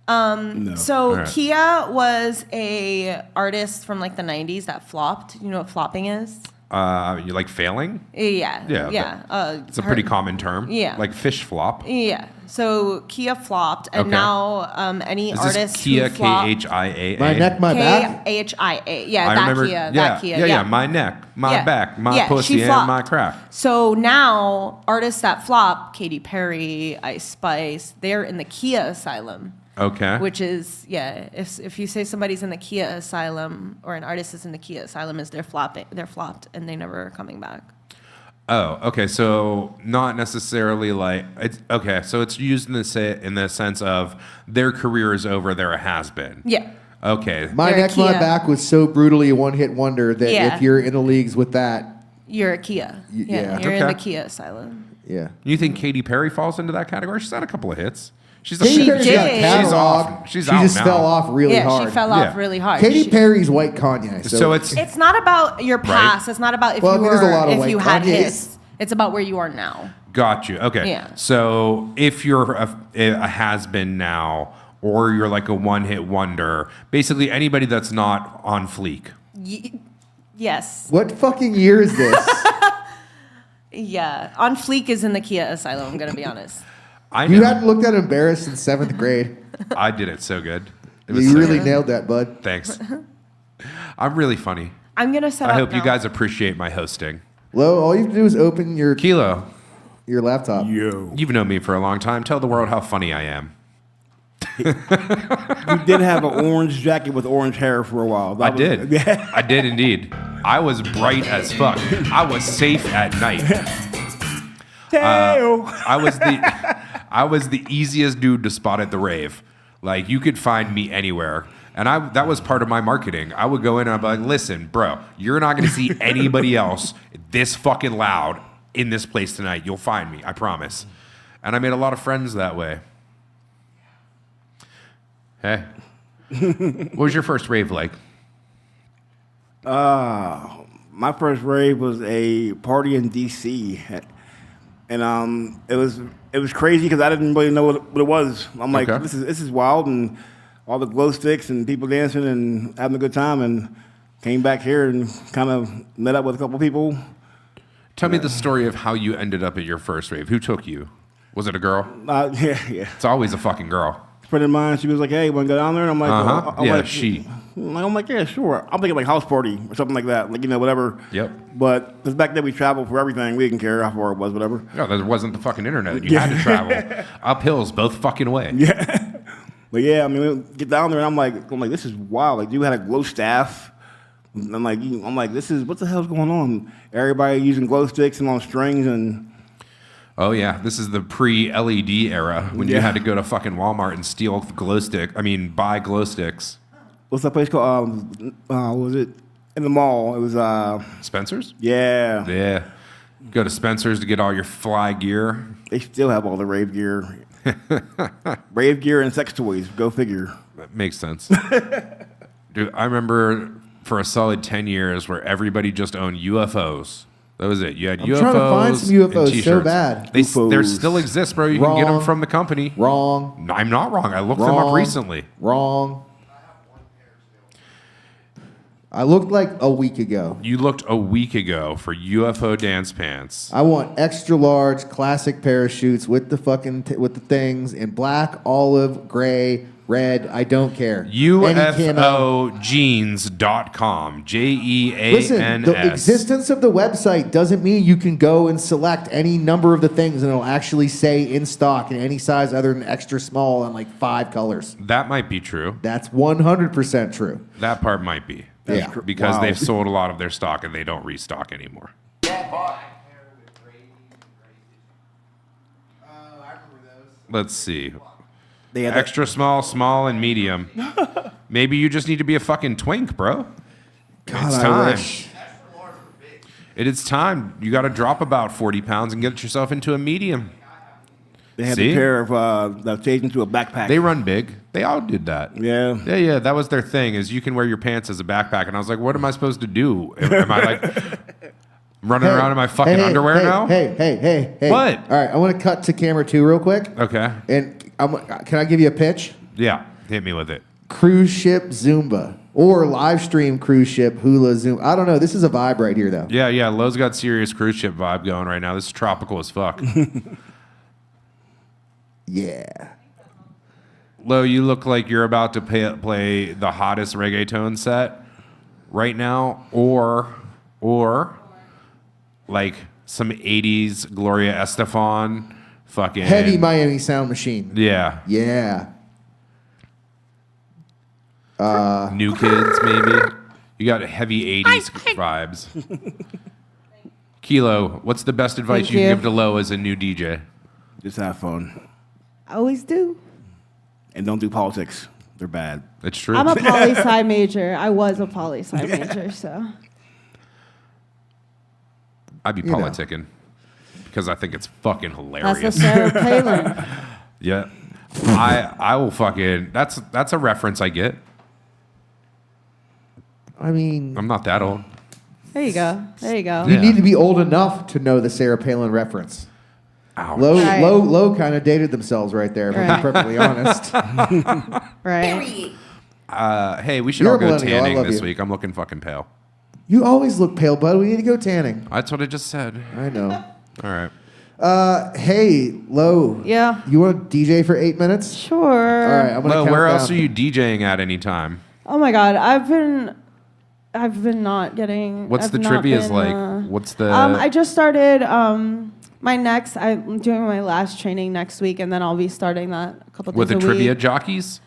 No. So All right. Kia was a artist from like the 90s that flopped. You know what flopping is? You like failing? Yeah. Yeah. Yeah. It's a pretty common term. Yeah. Like fish flop. Yeah. So Kia flopped, and Okay. now any Is artist this Kia, who flopped, K-H-I-A-A? My neck, my back. K-H-I-A. Yeah, I that remember. Kia. yeah, That Kia. yeah, my neck, my Yeah. back, my Yeah, pussy, she and flopped. my crack. So now artists that flop, Katy Perry, Ice Spice, they're in the Kia asylum. Okay. Which is, yeah, if you say somebody's in the Kia asylum or an artist is in the Kia asylum, is they're flopped and they never are coming back. Oh, okay. So not necessarily like it's okay. So it's used in the sense of their career is over. They're a has been. Yeah. Okay. My They're a neck, my Kia. back was so brutally a one-hit wonder that Yeah. if you're in the leagues with that, You're a Kia. yeah. You're in Okay. the Kia asylum. yeah. You think Katy Perry falls into that category? She's had a couple of hits. She's Katy She Perry's got did. catalog. She's off. She's she out just now. fell off really yeah, hard. she fell Yeah. off really hard. Katy She- Perry's white Kanye. So it's It's not about your past. It's not about if Well, I you mean, there's a lot were of if you white had Kanyes. hits. It's about where you are now. got you. Okay. Yeah. So if you're a has been now, or you're like a one hit wonder, basically anybody that's not on fleek. Yes. What fucking year is this? Yeah. On Fleek is in the Kia asylum, I'm going to be honest. I You know. hadn't looked that embarrassed in 7th grade. I did it so good. It You so really good. nailed that, bud. Thanks. I'm really funny. I'm going to set I up hope you now. guys appreciate my hosting. Lo, all you have to do is open your Kilo, laptop. Yo. you've known me for a long time. Tell the world how funny I am. You did have an orange jacket with orange hair for a while. I That was- did. Yeah. I did indeed. I was bright as fuck. I was safe at night. I was the easiest dude to spot at the rave. Like you could find me anywhere. And that was part of my marketing. I would go in and I'd be like, listen, bro, you're not gonna see anybody else this fucking loud in this place tonight. You'll find me, I promise. And I made a lot of friends that way. Hey. What was your first rave like? My first rave was a party in D.C. And it was crazy because I didn't really know what it was. I'm like, Okay. this is wild, and all the glow sticks and people dancing and having a good time, and came back here and kind of met up with a couple people. Tell me the story of how you ended up at your first rave. Who took you? Was it a girl? Yeah. It's always a fucking girl. A friend of mine, she was like, "Hey, want to go down there?" And I'm like, Uh-huh. I'm Yeah, like, she. I'm like, yeah, sure. I'm thinking like house party or something like that, like whatever. Yep. But because back then we traveled for everything, we didn't care how far it was, whatever. No, there wasn't the fucking internet. You had to travel up hills both fucking way. Yeah. But yeah, I mean, we get down there and I'm like, this is wild. Like, you had a glow staff. I'm like, this is what the hell's going on? Everybody using glow sticks and on strings and. Oh yeah, this is the pre-LED era when you Yeah. had to go to fucking Walmart and steal glow stick. I mean, buy glow sticks. What's that place called? What was it? In the mall. It was. Spencer's? Yeah. Yeah. Go to Spencer's to get all your fly gear. They still have all the rave gear. Rave gear and sex toys. Go figure. That makes sense. Dude, I remember for a solid 10 years where everybody just owned UFOs. That was it. You had I'm UFOs. trying to find some and UFOs so t-shirts. bad. They UFOs. still exist, bro. You can get them Wrong. from the company. Wrong. I'm not wrong. I looked them up Wrong. recently. Wrong. I looked like a week ago. You looked a week ago for UFO dance pants. I want extra large classic parachutes with the fucking with the things in black, olive, gray, red. I don't care. Any camo. UFOjeans.com. Listen, the JEANS. existence of the website doesn't mean you can go and select any number of the things and it'll actually say in stock in any size other than extra small and like 5 colors. That might be true. That's 100% true. That part might be. Yeah. Because they've sold a lot of their stock and they don't restock anymore. Let's see. They had Extra small, small, and medium. Maybe you just need to be a fucking twink, bro. God, It's I time. wish. It is time. You got to drop about 40 pounds and get yourself into a medium. They had See? a pair of that changed into a backpack. They run big. They all did that. Yeah. Yeah. That was their thing. Is you can wear your pants as a backpack, and I was like, what am I supposed to do? Am I like running around in my fucking underwear now? Hey. What? All right, I want to cut to camera 2 real quick. Okay. And can I give you a pitch? Yeah. Hit me with it. Cruise ship Zumba or live stream cruise ship hula Zumba. I don't know. This is a vibe right here, though. Yeah. Lowe's got serious cruise ship vibe going right now. This is tropical as fuck. Yeah. Lo, you look like you're about to play the hottest reggaeton set right now, or like some 80s Gloria Estefan fucking Heavy Miami Sound Machine. Yeah. Yeah. New Kids, maybe. You got heavy 80s vibes. Kilo, what's the best advice Thank you can you. give to Lo as a new DJ? Just have fun I always do. and don't do politics. They're bad. It's true. I'm a poli-sci major. I was a poli-sci major, so. I'd be politicking because I think it's fucking hilarious. That's a Sarah Palin. Yeah. I will fucking that's a reference I get. I mean, I'm not that old. There you go. There you go. you need to be old enough to know the Sarah Palin reference. Ouch. Right. Low kind of dated themselves right there, if I'm perfectly honest. Right. Hey, we should You're all a go millennial. I tanning love this you. week. I'm looking fucking pale. You always look pale, bud. We need to go tanning. That's what I just said. I know. All right. Hey, Lo. Yeah. You want to DJ for 8 minutes? Sure. All right, I'm gonna Well, count where down. else are you DJing at any time? Oh my God, I've been not getting. What's I've the not trivia's been, like? What's the I just started I'm doing my last training next week, and then I'll be starting that a couple with days the a trivia week. jockeys?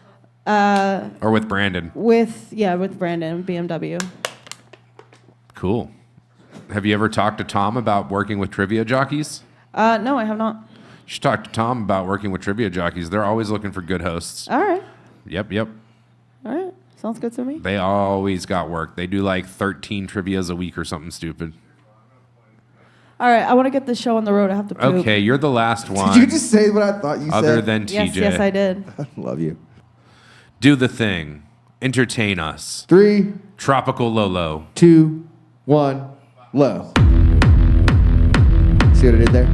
Or with Brandon? With Brandon, BMW. Cool. Have you ever talked to Tom about working with trivia jockeys? No, I have not. You should talk to Tom about working with trivia jockeys. They're always looking for good hosts. All right. Yep. All right. Sounds good to me. They always got work. They do like 13 trivias a week or something stupid. All right. I want to get this show on the road. I have to poop. Okay, you're the last one. Did you just say what I thought you said? Other than TJ. Yes, I did. I love you. Do the thing. Entertain us. 3, Tropical Lolo. 2, 1, low. See what I did there?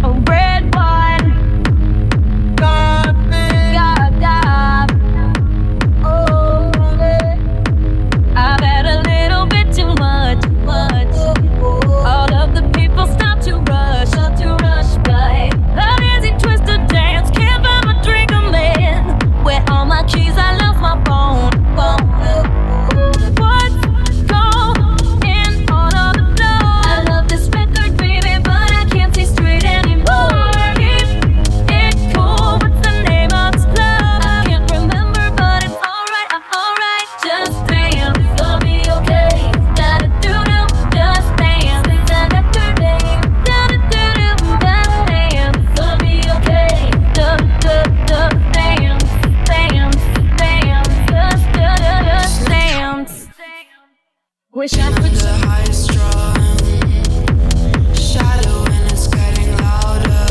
A red wine. God, oh, I've had a little bit too much. All of the people stop to rush by. An easy twisted dance, can't buy my drink, I'm in. Where all my keys, I lost my phone. What's going on the floor? I love this record, baby, but I can't see straight anymore. Keep it cool, what's the name of this club? I can't remember, but it's alright, I'm alright. Just dance, gonna be okay. Gotta do-do, just dance. Da-da-do-do, da-da-do-do, just dance. Gonna be okay. Da-da-da, dance, dance, dance, just dance. Wish I could the high strong shadow and it's getting louder.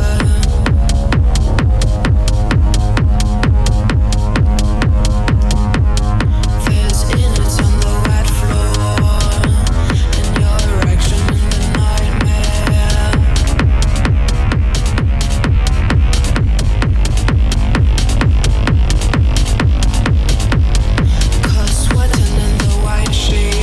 There's innards on the wet floor and your erection in the nightmare. Cause sweating in the white sheets.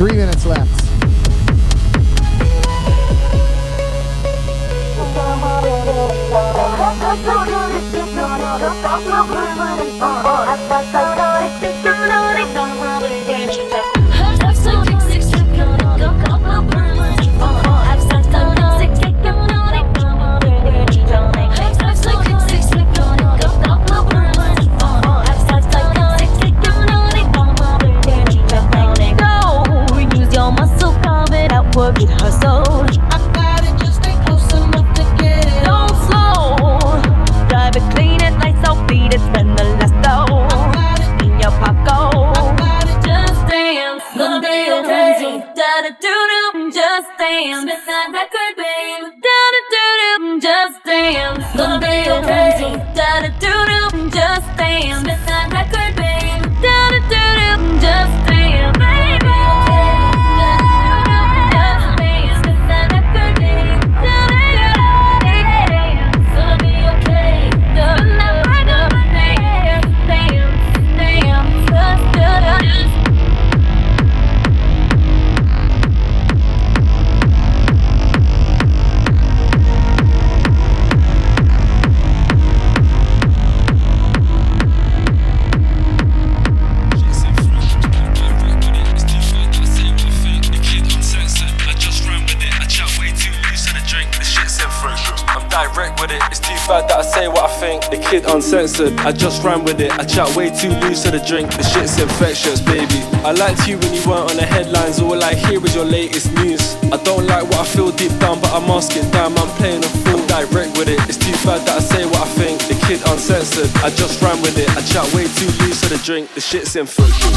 3 minutes left. Work it, hustle. I got it, just stay close enough to get it. Don't slow. Drive it, clean it, lights out, beat it, spend the last dough. I got it in your pocket. I got it, just dance. Gonna be okay. Da da do do, just dance. Spin that record, babe. Da da do do, just dance. Gonna be okay. Da da do do, just dance. Spin that record, babe. Da da do do, just dance, baby. That I say what I think, the kid uncensored. I just ran with it, I chat way too loose to the drink. The shit's infectious, baby. I liked you when you weren't on the headlines. All I hear is your latest news. I don't like what I feel deep down, but I'm asking, damn, I'm playing a fool. Direct with it, it's too bad that I say what I think. The kid uncensored, I just ran with it. I chat way too loose to the drink. The shit's infectious.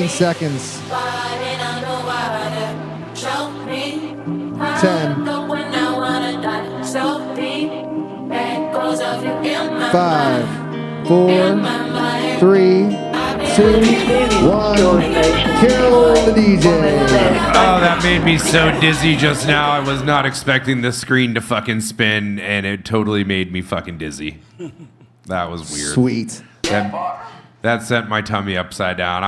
Seconds. 10, 5, 4, 3, 2, 1. Kill the DJ. Oh, that made me so dizzy just now. I was not expecting the screen to fucking spin, and it totally made me fucking dizzy. That was weird. Sweet. That sent my tummy upside down.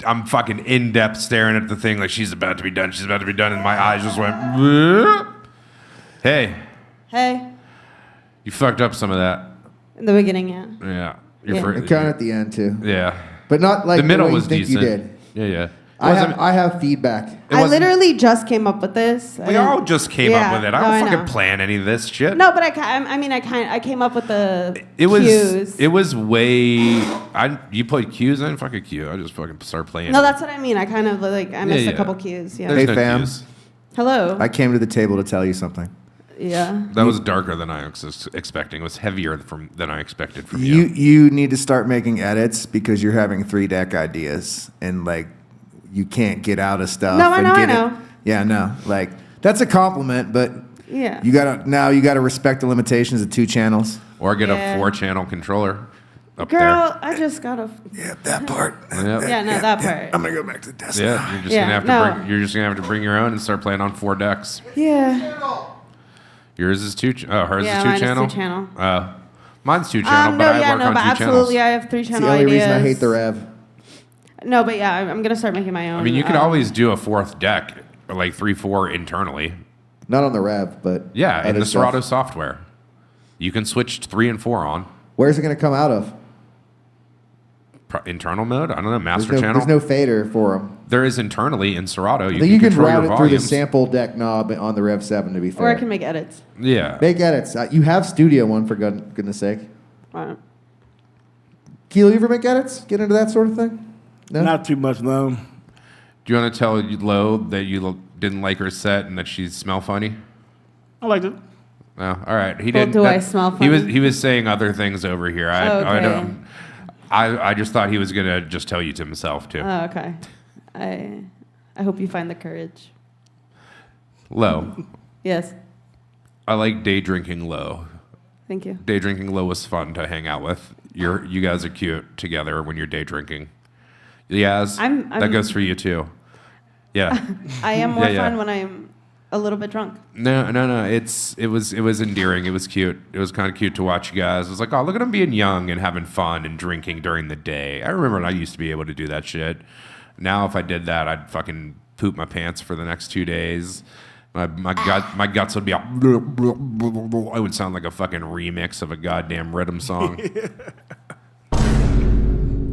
I'm fucking in depth staring at the thing like she's about to be done. She's about to be done, and my eyes just went. Bleh. Hey. Hey. You fucked up some of that. In the beginning, yeah. Yeah. Kind of at the end too. Yeah. But not like the middle way was you think decent. you did. Yeah. I have feedback. I literally just came up with this. We all just came up with it. I don't fucking know. plan any of this shit. No, but I came up with the cues. cues. It was way. You played cues. I didn't fucking cue. I just fucking started playing. No, that's what I mean. I kind of I missed a couple cues. Yeah. Hey fam. Hello. I came to the table to tell you something. Yeah. That was darker than I was expecting. It was heavier than I expected from you. You need to start making edits because you're having 3-deck ideas and you can't get out of stuff. No, I know. Yeah, no. That's a compliment, but yeah. You gotta respect the limitations of 2 channels. Or get a 4-channel controller up Girl, there. I just gotta. Yeah, that part. That part. I'm gonna go back to the desk. Yeah, you're just gonna have to bring your own and start playing on 4 decks. Yeah. Yours is 2. Hers is 2 mine channel. Is 2 channel. Mine's 2 channel, but I work on 2 absolutely. channels. I have 3 It's channel the only ideas. reason I hate the rev. No, but yeah, I'm gonna start making my own. I mean, you could always do a 4th deck, or 3-4 internally. Not on the rev, but yeah, in the stuff. Serato software, you can switch 3 and 4 on. Where's it gonna come out of? Internal mode? I don't know. Master channel. There's no fader for them. There is internally in Serato. You can route it through the volumes. sample deck knob on the Rev 7. To be fair, Or I can make edits. Yeah. Make edits. You have Studio One for goodness sake. Right. Keel, you ever make edits? Get into that sort of thing? No. Not too much, no. Do you want to tell Lo that you didn't like her set and that she smelled funny? I liked it. Oh, all right. He Well, didn't. do I smell funny? He was saying other things over here. I Okay. don't. I just thought he was gonna just tell you to himself too. Oh, okay. I hope you find the courage. Lo, Yes. I like day drinking Lo. Thank you. Day drinking Lo was fun to hang out with. You guys are cute together when you're day drinking. Yes, I'm- that goes for you too. Yeah. I am more Yeah. fun when I'm a little bit drunk. No. It was endearing. It was cute. It was kind of cute to watch you guys. It was like, oh, look at them being young and having fun and drinking during the day. I remember when I used to be able to do that shit. Now, if I did that, I'd fucking poop my pants for the next 2 days. My guts would be all. I would sound like a fucking remix of a goddamn rhythm song.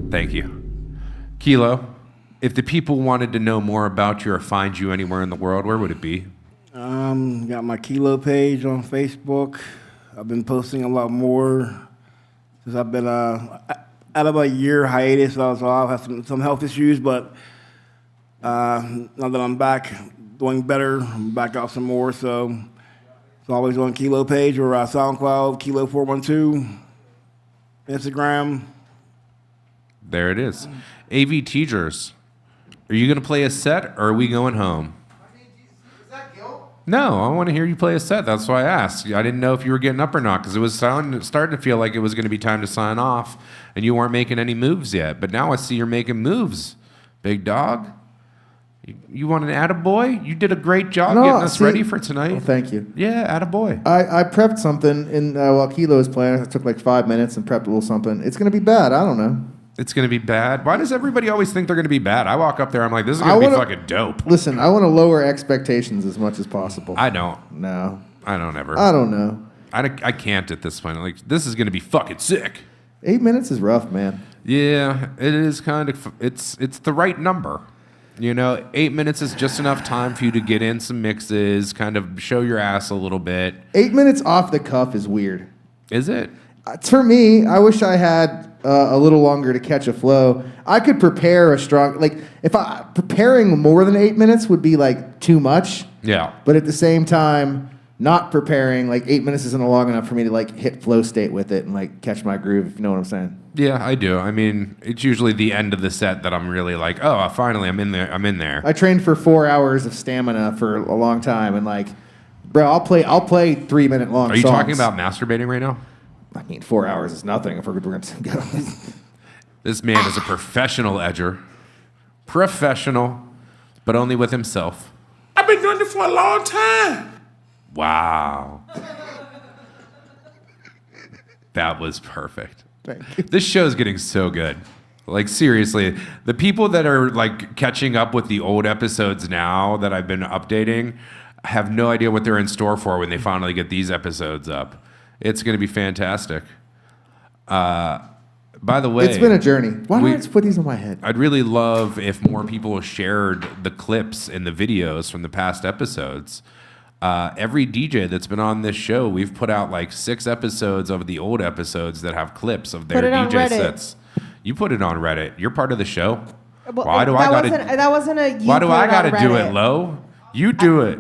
Thank you, Kilo. If the people wanted to know more about you or find you anywhere in the world, where would it be? Got my Kilo page on Facebook. I've been posting a lot more since I've been out of a year hiatus. So I've had some health issues, but now that I'm back doing better, I'm back out some more. So it's always on Kilo page or SoundCloud, Kilo412, Instagram. There it is. AV Teachers. Are you going to play a set or are we going home? No, I want to hear you play a set. That's why I asked. I didn't know if you were getting up or not because it was starting to feel like it was going to be time to sign off and you weren't making any moves yet. But now I see you're making moves, big dog. You want an attaboy? You did a great job getting us ready for tonight. Well, thank you. Yeah, attaboy. I prepped something while Kilo was playing. It took like 5 minutes and prepped a little something. It's going to be bad. I don't know. It's going to be bad. Why does everybody always think they're going to be bad? I walk up there, I'm like, this is going to be fucking dope. Listen, I want to lower expectations as much as possible. I don't. No. I don't ever. I don't know. I can't at this point. Like, this is going to be fucking sick. 8 minutes is rough, man. Yeah, it is kind of. It's the right number. You know, 8 minutes is just enough time for you to get in some mixes, kind of show your ass a little bit. 8 minutes off the cuff is weird. Is it? For me, I wish I had a little longer to catch a flow. I could prepare a strong, like, preparing more than 8 minutes would be like too much. Yeah. But at the same time, not preparing, like 8 minutes isn't long enough for me to like hit flow state with it and like catch my groove, if you know what I'm saying. Yeah, I do. I mean, it's usually the end of the set that I'm really like, oh, finally, I'm in there. I trained for 4 hours of stamina for a long time, and like, bro, I'll play 3 minute long Are you songs. talking about masturbating right now? I mean, 4 hours is nothing if we're going to go. This man is a professional edger. Professional, but only with himself. I've been doing it for a long time. Wow. That was perfect. Thank you. This show's getting so good. Like, seriously, the people that are like catching up with the old episodes now that I've been updating have no idea what they're in store for when they finally get these episodes up. It's going to be fantastic. By the way, It's been a journey. Why don't I just put these on my head? I'd really love if more people shared the clips and the videos from the past episodes. Every DJ that's been on this show, we've put out like 6 episodes of the old episodes that have clips of their Put it on DJ Reddit. sets. You put it on Reddit. You're part of the show. Well, Why do I gotta? That wasn't a. You Why do put I it on gotta do Reddit. it, Lo? You do it.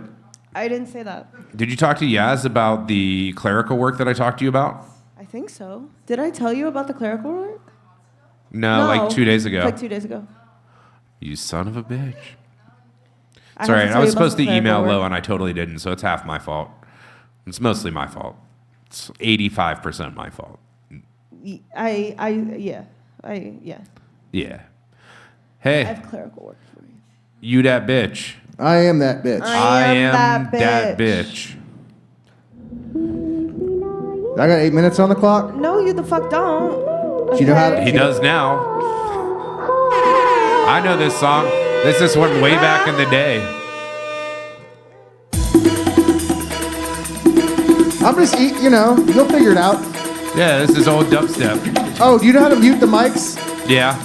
I didn't say that. Did you talk to Yaz about the clerical work that I talked to you about? I think so. Did I tell you about the clerical work? No, like 2 days ago. Like 2 days ago. You son of a bitch. I Sorry, have to I tell was you about supposed the to email clerical Lo work. and I totally didn't, so it's half my fault. It's mostly my fault. It's 85% my fault. Yeah. Yeah. Hey. I have clerical work for you. You that bitch. I am that bitch. I am that bitch. I got 8 minutes on the clock. No, you the fuck don't. Do you know how to? He does now. I know this song. This is one way back in the day. I'm just, you'll figure it out. Yeah, this is old dubstep. Oh, do you know how to mute the mics? Yeah.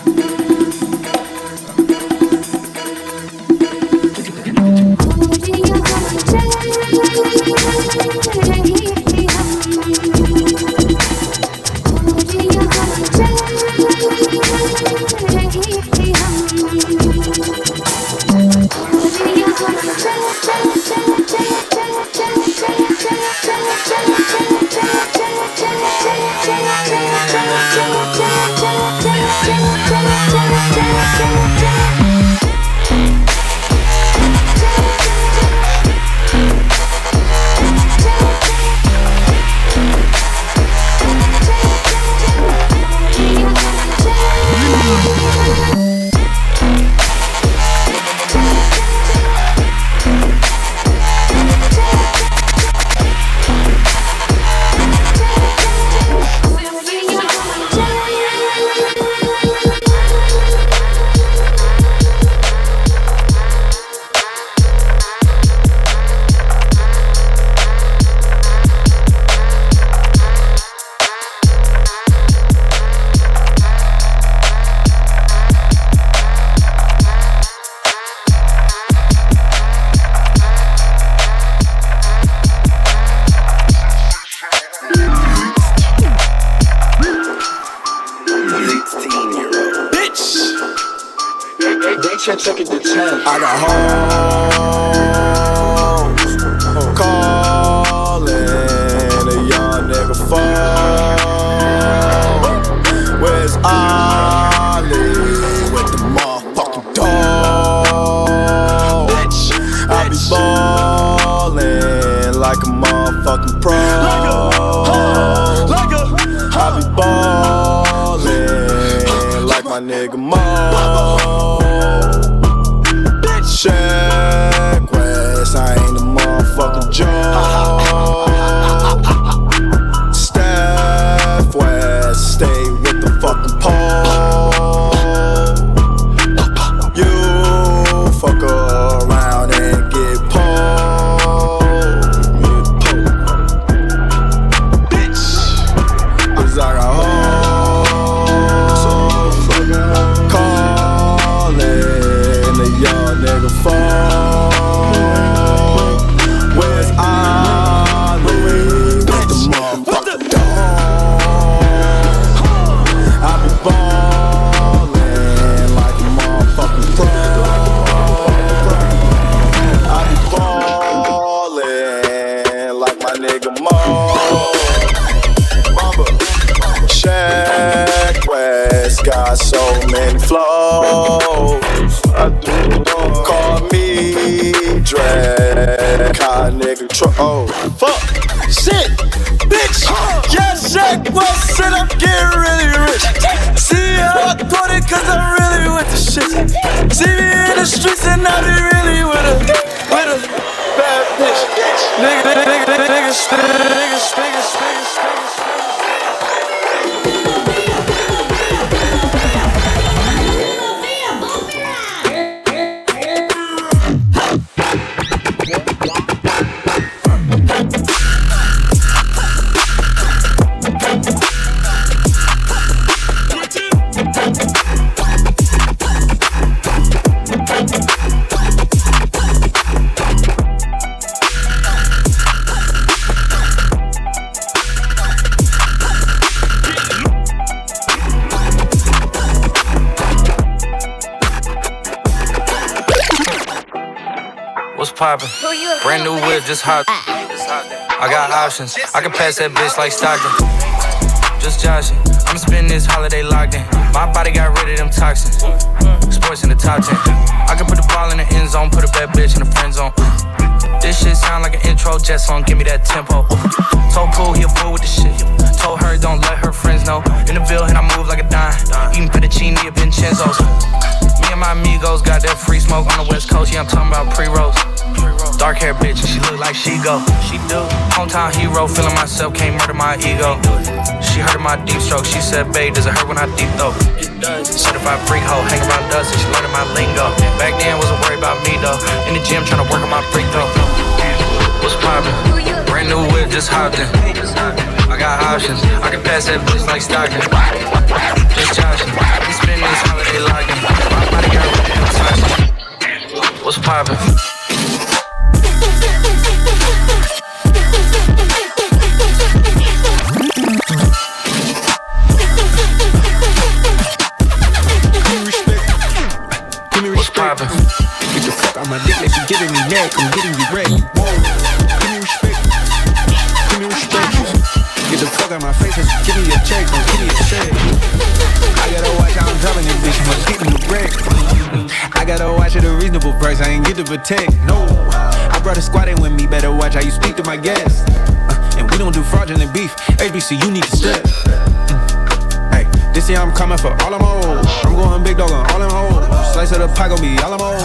shit took it to 10. I got hoes calling a young nigga phone. Where's Ollie with the motherfucking dog? I be ballin' like a motherfucking pro. I be ballin' like my nigga Mo. Check West, I ain't a motherfucking joke. Steph West, stay with the fucking pole. You fuck around and get pulled. Bitch, 'cause I got hoes calling a young nigga phone. Where's Ollie with the motherfucking dog? I be ballin' like a motherfucking pro. I be ballin' like my nigga Mo. Mamba, check West, got so many flows. Call me Drake, car nigga oh, fuck, shit, bitch. Yeah, check West, said I'm getting really rich. See how I put it, 'cause I'm really with the shit. See me in the streets and I be really with a bad bitch. Niggas. What's poppin'? Brand new whip, just hot. I got options. I can pass that bitch like Stockton. Just joshing. I'm spending this holiday locked in. My body got rid of them toxins. Sports in the top 10. I can put the ball in the end zone, put a bad bitch in the friend zone. This shit sound like an intro jet song, give me that tempo. Told Pooh he a fool with the shit. Told her don't let her friends know. In the Ville and I move like a dime. Eating fettuccine at Vincenzo's. Me and my amigos got that free smoke on the West Coast. Yeah, I'm talking about pre-rolls. Dark hair bitch, and she look like she go. She do. Hometown hero, feeling myself, can't murder my ego. She heard of my deep stroke. She said, babe, does it hurt when I deep throw? Certified freak hoe, hang around dust, and she learning my lingo. Back then, wasn't worried about me though. In the gym, trying to work on my free throw. What's poppin'? Brand new whip, just hopped in. I got options. I can pass that bitch like Stockton. Just joshing. I'm spending this holiday locking. My body got rid of them toxins. What's poppin'? Get the fuck out my dick, like you giving me neck, I'm getting you ready. Whoa, give me respect, give me respect. Get the fuck out my face, let's give me a check, don't give me a check. I gotta watch how I'm dropping this bitch, I'm getting the break. I gotta watch at a reasonable price, I ain't get to protect, no. I brought a squad in with me, better watch how you speak to my guests. And we don't do fraudulent beef, HBC, you need to step. Hey, this year I'm coming for all I'm old. I'm going big dog on all them hoes. Slice of the pie gon' be all I'm old.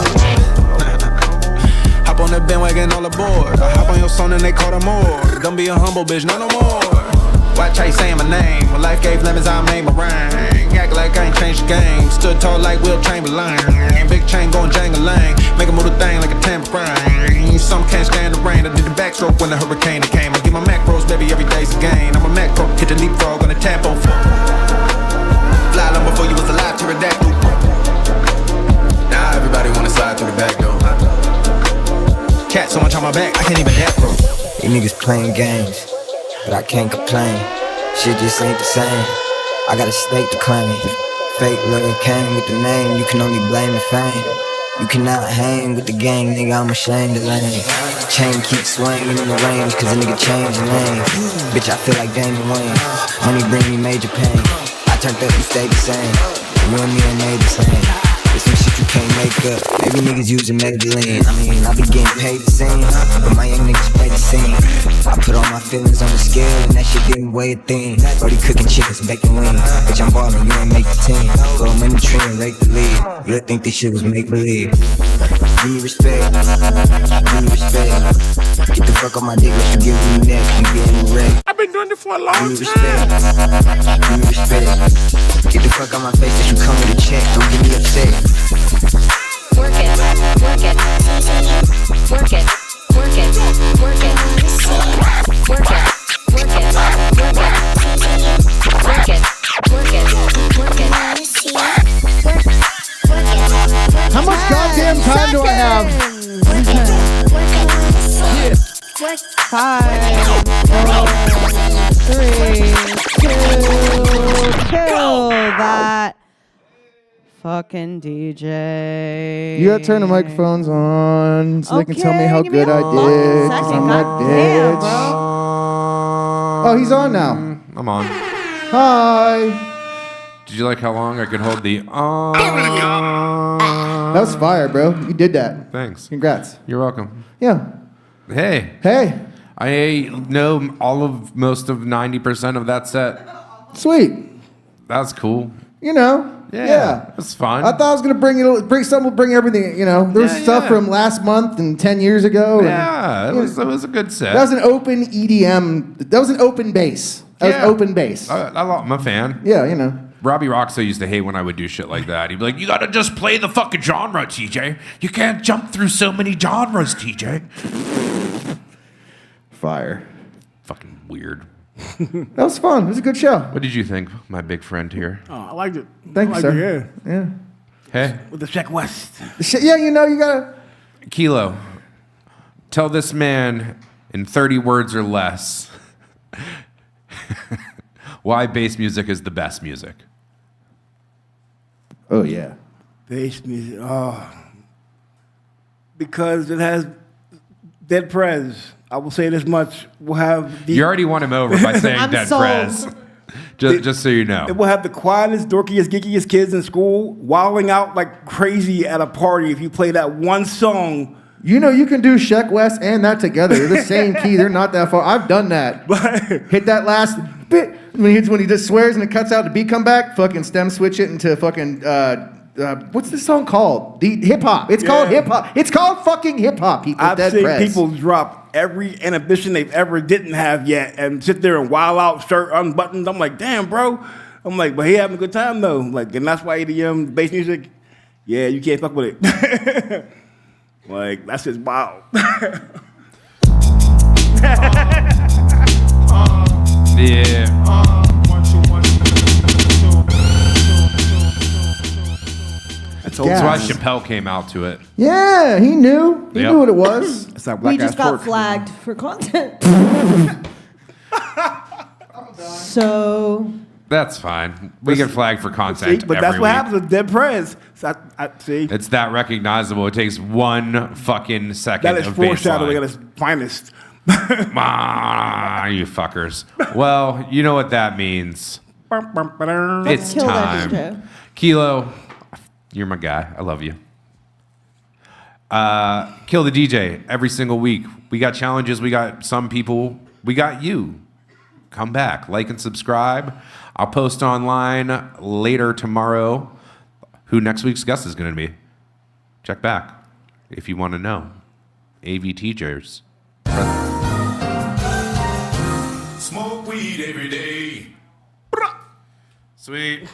Hop on the bandwagon all aboard. I hop on your song and they call them more. Don't be a humble bitch, no more. Watch how you saying my name. When life gave lemons, I made my rhyme. Act like I ain't changed the game. Stood tall like Will Chamberlain. Big chain going jangle-lang. Make a move the thing like a tambourine. Some can't stand the rain. I did the backstroke when the hurricane came. I get my macros, baby, every day's a gain. I'm a macro, hit the leapfrog on the tempo. Fly long before you was alive, pterodactyl. Now everybody wanna slide through the back door. Cat so much on my back, I can't even nap, bro. You niggas playing games, but I can't complain. Shit just ain't the same. I got a stake to claim. Fake love came with the name, you can only blame the fame. You cannot hang with the gang, nigga, I'm ashamed of lane. Chain keep swinging in the range, cause a nigga changed the name. Bitch, I feel like Damon Wayne. Money bring me major pain. I turned up, you stayed the same. You and me ain't made the same. It's some shit you can't make up. Maybe niggas using Maybelline. I mean, I be getting paid the same, but my young niggas play the same. I put all my feelings on the scale, and that shit didn't weigh a thing. Brody cooking chickens, baking wings. Bitch, I'm ballin', you ain't make the team. Go in the tree and rake the lead. You think this shit was make believe? Give me respect. Give me respect. Get the fuck off my dick, let you give me neck. You getting wrecked. I've been doing it for a long time. Give me respect. Get the fuck out my face that you come with a check. Don't get me upset. Work it, work it, work it, work it, work it, work it, work it, work it, work it, work it, work it. How much goddamn time do I have? 5, 4, 3, 2, kill that fucking DJ. You gotta turn the microphones on so they can tell me how give me good a I fucking did. 'Cause second, I'm that goddamn, bitch. bro. Oh, he's on now. I'm on. Hi. Did you like how long I could hold the That was fire, bro. You did that. Thanks. Congrats. You're welcome. Yeah. Hey. Hey. I know most of 90% of that set. Sweet. That's cool. You know. Yeah. It's fun. I thought I was gonna bring everything. You know, there was stuff from last month and 10 years ago. Yeah, it was a good set. That was an open EDM. That was an open bass. That was open bass. I'm a fan. Yeah, you know. Robbie Roxo used to hate when I would do shit like that. He'd be like, "You gotta just play the fucking genre, TJ. You can't jump through so many genres, TJ." Fire. Fucking weird. That was fun. It was a good show. What did you think, my big friend here? Oh, I liked it. Thank you, I liked sir. it, Yeah. Hey. With the Check West. Yeah, you know, you gotta. Kilo, tell this man in 30 words or less why bass music is the best music. Oh, yeah. Bass music. Oh. Because it has Dead Prez. I will say this much. We'll have You already won him over by saying I'm Dead sold. Prez. Just so you know. It will have the quietest, dorkiest, geekiest kids in school wilding out like crazy at a party if you play that one song. You know, you can do Sheck West and that together. They're the same key. They're not that far. I've done that. Hit that last bit when he just swears and it cuts out the beat come back. Fucking stem switch it into fucking what's this song called? The hip hop. It's called hip hop. It's called fucking hip hop. People, I've Dead seen Prez. people drop every inhibition they've ever didn't have yet and sit there and wild out, shirt unbuttoned. I'm like, damn, bro. I'm like, but he having a good time though. Like, and that's why EDM bass music, yeah, you can't fuck with it. Like, that's just wild. Yeah. That's why Chappelle came out to it. Yeah, he knew. He knew what it was. It's that We just got flagged for content. So That's fine. We get flagged for content See, but every that's what week. happens with Dead Prez. So I see. It's that recognizable. It takes 1 fucking second That is of foreshadowing at baseline. its finest. Ah, you fuckers. Well, you know what that means. It's kill that time. DJ. Kilo, you're my guy. I love you. Kill the DJ every single week. We got challenges. We got some people. We got you. Come back. Like and subscribe. I'll post online later tomorrow who next week's guest is going to be. Check back if you want to know. AV teachers. Smoke weed every day. Sweet.